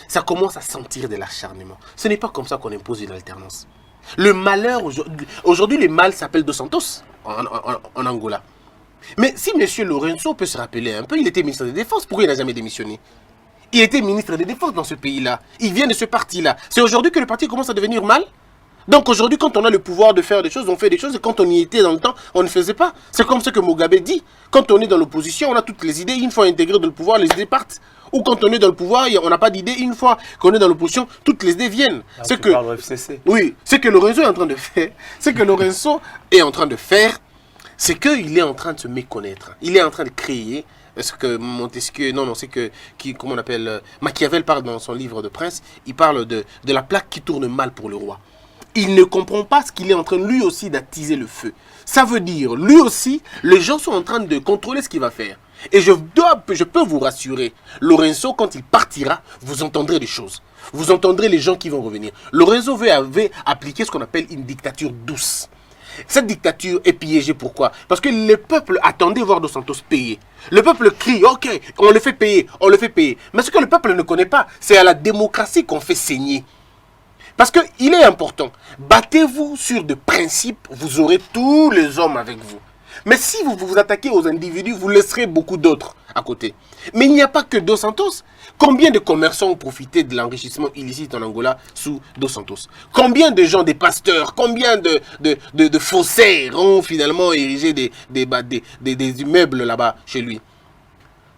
Ça commence à sentir de l'acharnement. Ce n'est pas comme ça qu'on impose une alternance. Le malheur, aujourd'hui, le mal s'appelle Dos Santos en Angola. Mais si M. Lorenzo peut se rappeler un peu, il était ministre de la Défense, pourquoi il n'a jamais démissionné? Il était ministre de la Défense dans ce pays-là. Il vient de ce parti-là. C'est aujourd'hui que le parti commence à devenir mal. Donc aujourd'hui, quand on a le pouvoir de faire des choses, on fait des choses. Et quand on y était dans le temps, on ne faisait pas. C'est comme ce que Mugabe dit. Quand on est dans l'opposition, on a toutes les idées. Une fois intégré dans le pouvoir, les idées partent. Ou quand on est dans le pouvoir, on n'a pas d'idées. Une fois qu'on est dans l'opposition, toutes les idées viennent. C'est que FCC. Oui, ce que Lorenzo est en train de faire, c'est qu'il est en train de se méconnaître. Il est en train de créer. Est-ce que Montesquieu, comment on appelle, Machiavel parle dans son livre de Prince, il parle de la plaque qui tourne mal pour le roi. Il ne comprend pas ce qu'il est en train, lui aussi, d'attiser le feu. Ça veut dire, lui aussi, les gens sont en train de contrôler ce qu'il va faire. Et je peux vous rassurer, Lorenzo, quand il partira, vous entendrez des choses. Vous entendrez les gens qui vont revenir. Lorenzo avait appliqué ce qu'on appelle une dictature douce. Cette dictature est piégée, pourquoi? Parce que le peuple attendait voir Dos Santos payer. Le peuple crie, ok, on le fait payer, on le fait payer. Mais ce que le peuple ne connaît pas, c'est à la démocratie qu'on fait saigner. Parce qu'il est important, battez-vous sur des principes, vous aurez tous les hommes avec vous. Mais si vous vous attaquez aux individus, vous laisserez beaucoup d'autres à côté. Mais il n'y a pas que Dos Santos. Combien de commerçants ont profité de l'enrichissement illicite en Angola sous Dos Santos? Combien de gens, des pasteurs, combien de faussaires ont finalement érigé des immeubles là-bas chez lui?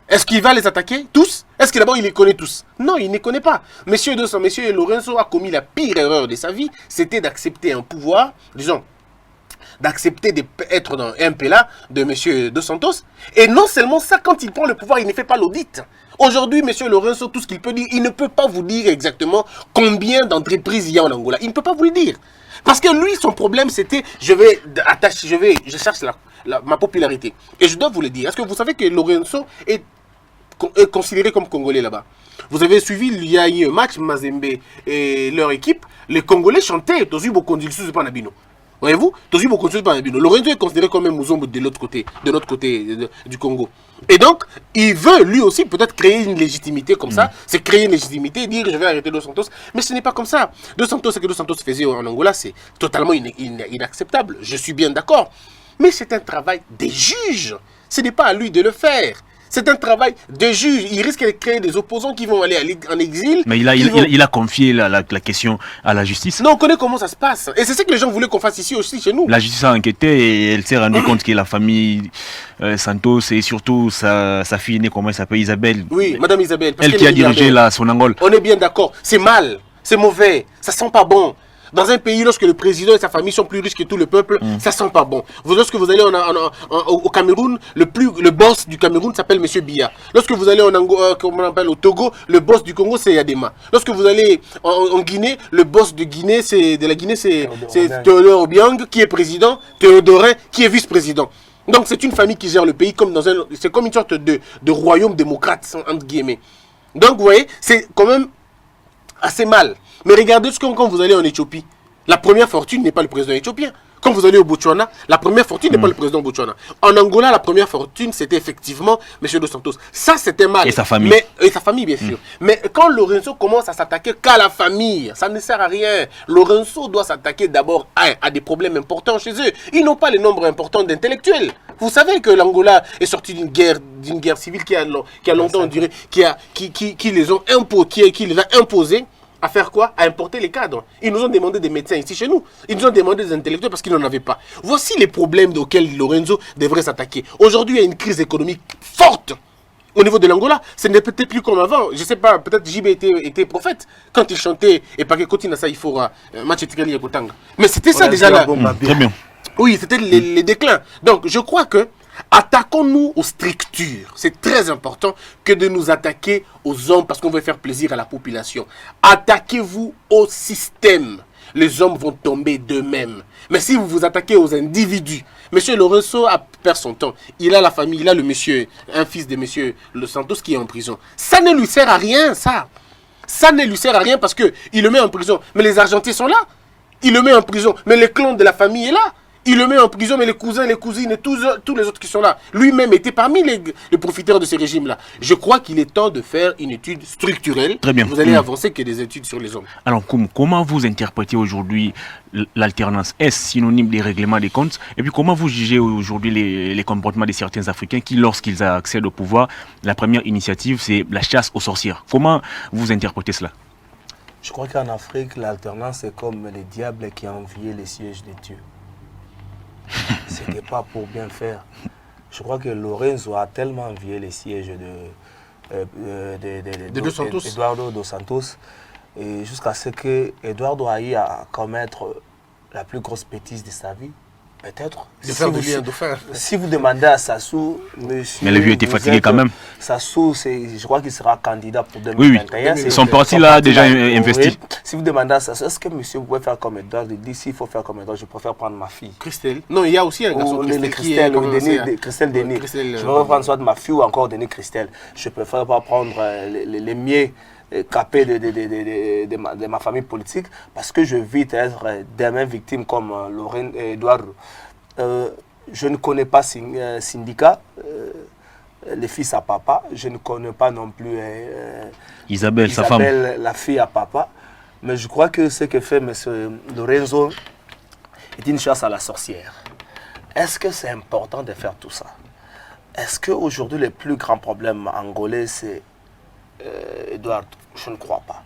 Est-ce qu'il va les attaquer tous? Est-ce que d'abord il les connaît tous? Non, il ne les connaît pas. Monsieur Lorenzo a commis la pire erreur de sa vie, c'était d'accepter un pouvoir, disons, d'accepter d'être dans un MPLA de M. Dos Santos. Et non seulement ça, quand il prend le pouvoir, il ne fait pas l'audit. Aujourd'hui, M. Lorenzo, tout ce qu'il peut dire, il ne peut pas vous dire exactement combien d'entreprises il y a en Angola. Il ne peut pas vous le dire. Parce que lui, son problème, c'était, je cherche ma popularité. Et je dois vous le dire. Est-ce que vous savez que Lorenzo est considéré comme Congolais là-bas? Vous avez suivi, il y a eu un match, Mazembe et leur équipe, les Congolais chantaient, Tozu Bokonzi, Panabino. Voyez-vous, Tozu Bokonzi, Panabino. Lorenzo est considéré comme un Mouzombo de notre côté du Congo. Et donc, il veut lui aussi peut-être créer une légitimité comme ça, c'est créer une légitimité et dire je vais arrêter Dos Santos. Mais ce n'est pas comme ça. Dos Santos, ce que Dos Santos faisait en Angola, c'est totalement inacceptable. Je suis bien d'accord. Mais c'est un travail des juges. Ce n'est pas à lui de le faire. C'est un travail de juge. Il risque de créer des opposants qui vont aller en exil. Mais il a confié la question à la justice. Non, on connaît comment ça se passe. Et c'est ce que les gens voulaient qu'on fasse ici aussi, chez nous. La justice a enquêté et elle s'est rendue compte que la famille Santos et surtout sa fille aînée, comment elle s'appelle, Isabelle. Oui, Madame Isabelle. Elle qui a dirigé la Sonangol. On est bien d'accord. C'est mal. C'est mauvais. Ça sent pas bon. Dans un pays, lorsque le président et sa famille sont plus riches que tout le peuple, ça sent pas bon. Lorsque vous allez au Cameroun, le boss du Cameroun s'appelle M. Biya. Lorsque vous allez au Togo, le boss du Congo, c'est Yadema. Lorsque vous allez en Guinée, le boss de la Guinée, c'est Théodore Obiang, qui est président, Théodorin, qui est vice-président. Donc c'est une famille qui gère le pays c'est comme une sorte de royaume démocrate, entre guillemets. Donc vous voyez, c'est quand même assez mal. Mais regardez quand vous allez en Éthiopie, la première fortune n'est pas le président éthiopien. Quand vous allez au Botswana, la première fortune n'est pas le président Botswana. En Angola, la première fortune, c'était effectivement M. Dos Santos. Ça, c'était mal. Et sa famille. Et sa famille, bien sûr. Mais quand Lorenzo commence à s'attaquer qu'à la famille, ça ne sert à rien. Lorenzo doit s'attaquer d'abord à des problèmes importants chez eux. Ils n'ont pas le nombre important d'intellectuels. Vous savez que l'Angola est sorti d'une guerre civile qui a longtemps duré, qui les a imposés. À faire quoi? À importer les cadres. Ils nous ont demandé des médecins ici chez nous. Ils nous ont demandé des intellectuels parce qu'ils n'en avaient pas. Voici les problèmes auxquels Lorenzo devrait s'attaquer. Aujourd'hui, il y a une crise économique forte au niveau de l'Angola. Ce n'est peut-être plus comme avant. Je ne sais pas, peut-être JB était prophète quand il chantait et pas que Kotina Saïfora, match et Kotanga. Mais c'était ça déjà là. Très bien. Oui, c'était les déclins. Donc, je crois que attaquons-nous aux structures. C'est très important que de nous attaquer aux hommes parce qu'on veut faire plaisir à la population. Attaquez-vous au système. Les hommes vont tomber d'eux-mêmes. Mais si vous vous attaquez aux individus, M. Lorenzo a perdu son temps. Il a la famille, il a un fils de M. Dos Santos qui est en prison. Ça ne lui sert à rien, ça. Ça ne lui sert à rien parce qu'il le met en prison. Mais les Argentins sont là. Il le met en prison. Mais le clan de la famille est là. Il le met en prison, mais les cousins, les cousines et tous les autres qui sont là. Lui-même était parmi les profiteurs de ces régimes-là. Je crois qu'il est temps de faire une étude structurelle. Très bien. Vous allez avancer que des études sur les hommes. Alors, comment vous interprétez aujourd'hui l'alternance? Est-ce synonyme des règlements des comptes? Et puis, comment vous jugez aujourd'hui les comportements de certains Africains qui, lorsqu'ils accèdent au pouvoir, la première initiative, c'est la chasse aux sorcières? Comment vous interprétez cela? Je crois qu'en Afrique, l'alternance est comme les diables qui ont envié les sièges de Dieu. Ce n'était pas pour bien faire. Je crois que Lorenzo a tellement envié les sièges de Dos Santos. Eduardo dos Santos, et jusqu'à ce que Eduardo aille à commettre la plus grosse bêtise de sa vie. Peut-être. De faire de lui un dauphin. Si vous demandez à Sassou, monsieur. Mais le vieux était fatigué quand même. Sassou, je crois qu'il sera candidat pour 2021. Oui. Son parti là déjà investi. Oui. Si vous demandez à Sassou, est-ce que monsieur vous pouvez faire comme Eduardo? Il dit s'il faut faire comme Eduardo, je préfère prendre ma fille. Christelle. Non, il y a aussi un garçon Christelle Denis. Je préfère prendre soit ma fille ou encore Denis Christelle. Je préfère pas prendre les miens capés de ma famille politique parce que je vis être des mêmes victimes comme Eduardo. Je ne connais pas Syndicat, les fils à papa. Je ne connais pas non plus Isabelle, sa femme. La fille à papa. Mais je crois que ce que fait M. Lorenzo est une chasse à la sorcière. Est-ce que c'est important de faire tout ça? Est-ce qu'aujourd'hui, le plus grand problème angolais, c'est Eduardo? Je ne crois pas.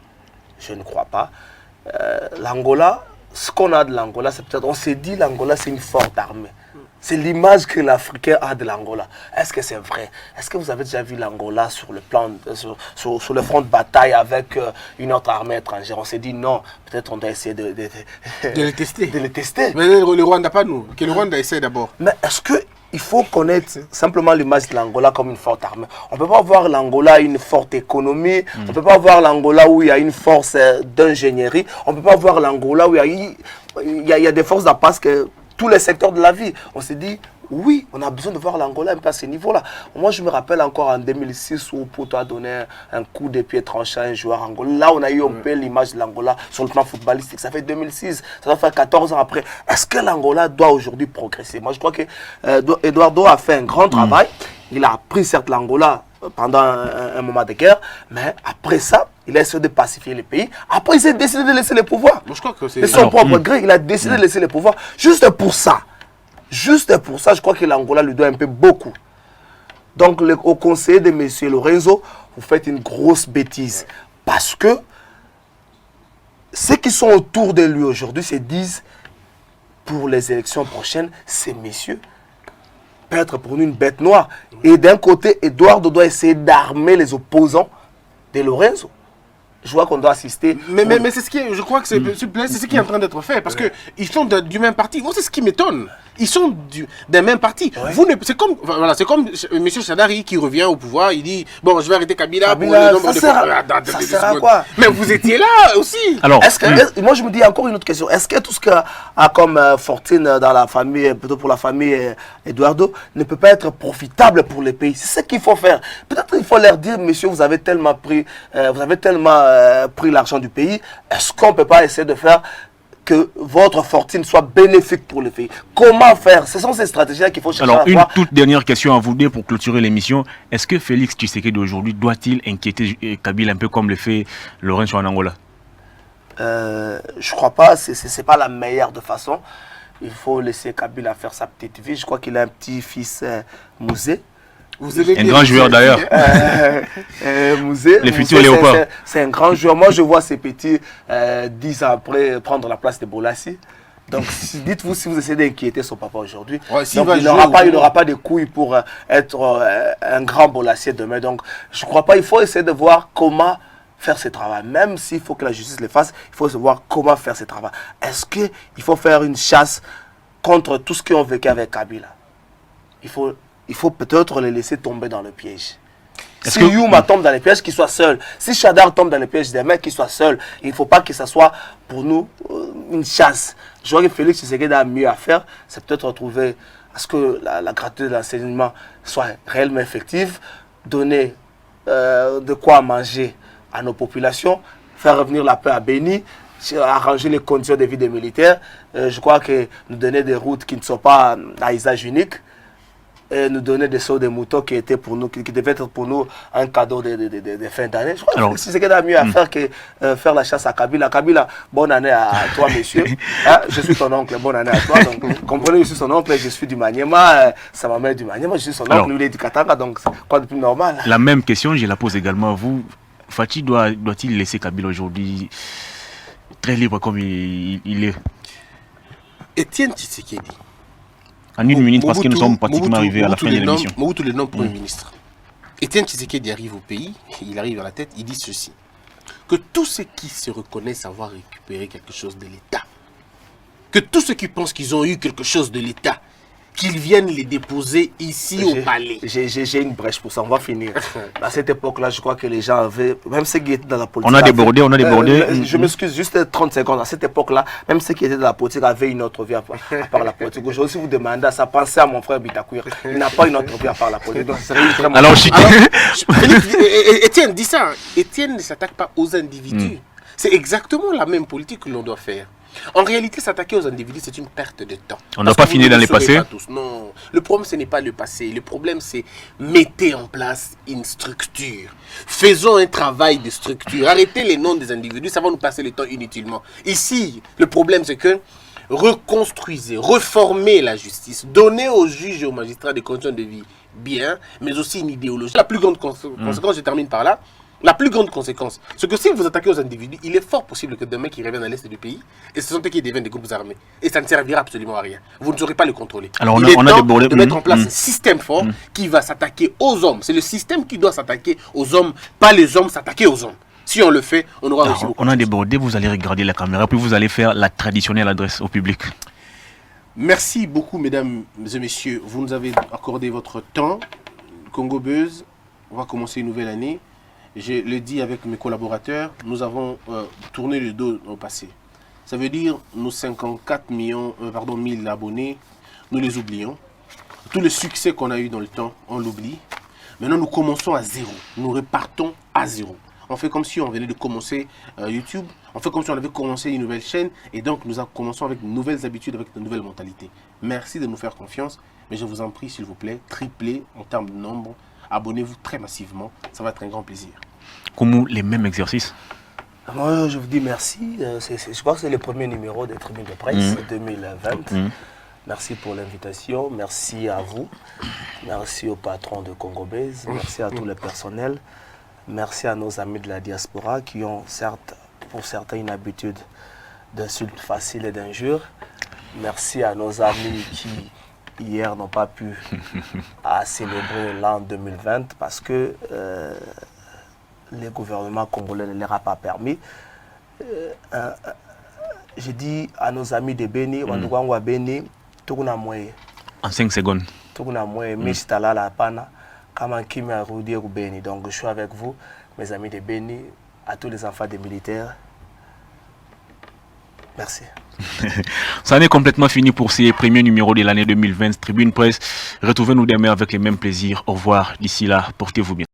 Je ne crois pas. L'Angola, ce qu'on a de l'Angola, c'est peut-être, on s'est dit l'Angola, c'est une forte armée. C'est l'image que l'Africain a de l'Angola. Est-ce que c'est vrai? Est-ce que vous avez déjà vu l'Angola sur le plan, sur le front de bataille avec une autre armée étrangère? On s'est dit non, peut-être on doit essayer de les tester. De les tester. Mais le Rwanda, pas nous. Que le Rwanda essaie d'abord. Mais est-ce que il faut connaître simplement l'image de l'Angola comme une forte armée? On ne peut pas voir l'Angola une forte économie. On ne peut pas voir l'Angola où il y a une force d'ingénierie. On ne peut pas voir l'Angola où il y a des forces parce que tous les secteurs de la vie. On s'est dit, oui, on a besoin de voir l'Angola un peu à ce niveau-là. Moi, je me rappelle encore en 2006 où Poto a donné un coup de pied tranchant à un joueur angolais. Là, on a eu un peu l'image de l'Angola sur le plan footballistique. Ça fait 2006, ça va faire 14 ans après. Est-ce que l'Angola doit aujourd'hui progresser? Moi, je crois que Eduardo a fait un grand travail. Il a pris certes l'Angola pendant un moment de guerre, mais après ça, il a essayé de pacifier le pays. Après, il s'est décidé de laisser le pouvoir. Moi, je crois que c'est de son propre gré, il a décidé de laisser le pouvoir. Juste pour ça, je crois que l'Angola lui doit un peu beaucoup. Donc, au conseiller de M. Lorenzo, vous faites une grosse bêtise. Parce que ceux qui sont autour de lui aujourd'hui se disent, pour les élections prochaines, ces messieurs peut être pour nous une bête noire. Et d'un côté, Eduardo doit essayer d'armer les opposants de Lorenzo. Je vois qu'on doit assister. Mais c'est ce qui est, je crois que c'est ce qui est en train d'être fait. Parce qu'ils sont du même parti. Moi, c'est ce qui m'étonne. Ils sont d'un même parti. Ouais. C'est comme M. Chadari qui revient au pouvoir. Il dit, bon, je vais arrêter Kabila pour Kabila, le nombre de ça sert à quoi? Mais vous étiez là aussi. Alors, moi, je me dis encore une autre question. Est-ce que tout ce qu'il a comme fortune dans la famille, plutôt pour la famille Eduardo, ne peut pas être profitable pour les pays? C'est ce qu'il faut faire. Peut-être qu'il faut leur dire, monsieur, vous avez tellement pris l'argent du pays. Est-ce qu'on ne peut pas essayer de faire que votre fortune soit bénéfique pour le pays? Comment faire? Ce sont ces stratégies-là qu'il faut chercher. Alors, une toute dernière question à vous deux pour clôturer l'émission. Est-ce que Félix Tshisekedi d'aujourd'hui doit-il inquiéter Kabila un peu comme le fait Lorenzo en Angola? Je ne crois pas. Ce n'est pas la meilleure de façon. Il faut laisser Kabila faire sa petite vie. Je crois qu'il a un petit-fils Mouzé. Un grand joueur d'ailleurs. Le futur Léopard. C'est un grand joueur. Moi, je vois ces petits 10 ans après prendre la place de Bolassi. Donc, dites-vous si vous essayez d'inquiéter son papa aujourd'hui. Ouais, il n'aura pas de couilles pour être un grand Bolassi demain. Donc, je ne crois pas. Il faut essayer de voir comment faire ce travail. Même s'il faut que la justice le fasse, il faut savoir comment faire ce travail. Est-ce qu'il faut faire une chasse contre tout ce qu'ils ont vécu avec Kabila? Il faut peut-être les laisser tomber dans le piège. Si Yuma tombe dans le piège, qu'il soit seul. Si Chadar tombe dans le piège des mecs, qu'il soit seul. Il ne faut pas que ça soit pour nous une chasse. Je vois que Félix Tshisekedi a mieux à faire. C'est peut-être retrouver à ce que la gratuité de l'enseignement soit réellement effective. Donner de quoi manger à nos populations. Faire revenir la paix à Béni. arranger les conditions de vie des militaires. Je crois que nous donner des routes qui ne sont pas à usage unique. Et nous donner des sauts de moutons qui étaient pour nous, qui devaient être pour nous un cadeau de fin d'année. Je crois que c'est ce qu'il y a mieux à faire que faire la chasse à Kabila. Kabila, bonne année à toi, monsieur. Hein, je suis ton oncle, bonne année à toi. Donc, comprenez, je suis son oncle, je suis du Maniema, sa maman est du Maniema, je suis son oncle, lui il est du Katanga, donc quoi de plus normal. La même question, je la pose également à vous. Fatih doit-il laisser Kabila aujourd'hui très libre comme il est? Étienne Tshisekedi. En une minute, parce que nous sommes pratiquement arrivés à la fin de l'émission. Mobutu le nomme Premier ministre. Étienne Tshisekedi arrive au pays, il arrive à la tête, il dit ceci. Que tous ceux qui se reconnaissent avoir récupéré quelque chose de l'État, que tous ceux qui pensent qu'ils ont eu quelque chose de l'État, qu'ils viennent les déposer ici au palais. J'ai une brèche pour ça, on va finir. À cette époque-là, je crois que les gens avaient, même ceux qui étaient dans la politique... On a débordé, je m'excuse, juste 30 secondes. À cette époque-là, même ceux qui étaient dans la politique avaient une autre vie à part la politique. Aujourd'hui, si vous demandez à ça, pensez à mon frère Bitakour. Il n'a pas une autre vie à part la politique. Donc, alors, Étienne dit ça. Étienne ne s'attaque pas aux individus. C'est exactement la même politique que l'on doit faire. En réalité, s'attaquer aux individus, c'est une perte de temps. On n'a pas fini dans les passés. Non, le problème, ce n'est pas le passé. Le problème, c'est mettez en place une structure. Faisons un travail de structure. Arrêtez les noms des individus, ça va nous passer le temps inutilement. Ici, le problème, c'est que reconstruisez, reformez la justice, donnez aux juges et aux magistrats des conditions de vie bien, mais aussi une idéologie. La plus grande conséquence, je termine par là. La plus grande conséquence, c'est que si vous attaquez aux individus, il est fort possible que demain qu'ils reviennent à l'est du pays et ce sont eux qui deviennent des groupes armés. Et ça ne servira absolument à rien. Vous ne saurez pas le contrôler. Alors il est temps de mettre en place un système fort qui va s'attaquer aux hommes. C'est le système qui doit s'attaquer aux hommes, pas les hommes s'attaquer aux hommes. Si on le fait, on aura réussi beaucoup. On a débordé, vous allez regarder la caméra, puis vous allez faire la traditionnelle adresse au public. Merci beaucoup, mesdames et messieurs. Vous nous avez accordé votre temps. Congo Buzz, on va commencer une nouvelle année. Je le dis avec mes collaborateurs, nous avons tourné le dos au passé. Ça veut dire nos 54 000 abonnés, nous les oublions. Tout le succès qu'on a eu dans le temps, on l'oublie. Maintenant, nous commençons à zéro. Nous repartons à zéro. On fait comme si on venait de commencer YouTube. On fait comme si on avait commencé une nouvelle chaîne. Et donc, nous commençons avec de nouvelles habitudes, avec de nouvelles mentalités. Merci de nous faire confiance. Mais je vous en prie, s'il vous plaît, triplez en termes de nombre. Abonnez-vous très massivement, ça va être un grand plaisir. Comme les mêmes exercices? Moi, je vous dis merci. Je crois que c'est le premier numéro des Tribunes de Presse 2020. Merci pour l'invitation. Merci à vous. Merci au patron de Congo Buzz. Merci à tout le personnel. Merci à nos amis de la diaspora qui ont, certes, pour certains, une habitude d'insultes faciles et d'injures. Merci à nos amis qui... hier n'ont pas pu célébrer l'an 2020 parce que le gouvernement congolais ne leur a pas permis. J'ai dit à nos amis de Beni, en 5 secondes. Donc je suis avec vous, mes amis de Beni, à tous les enfants des militaires. Merci. Ça en est complètement fini pour ces premiers numéros de l'année 2020 Tribune Presse. Retrouvez-nous demain avec les mêmes plaisirs. Au revoir. D'ici là, portez-vous bien.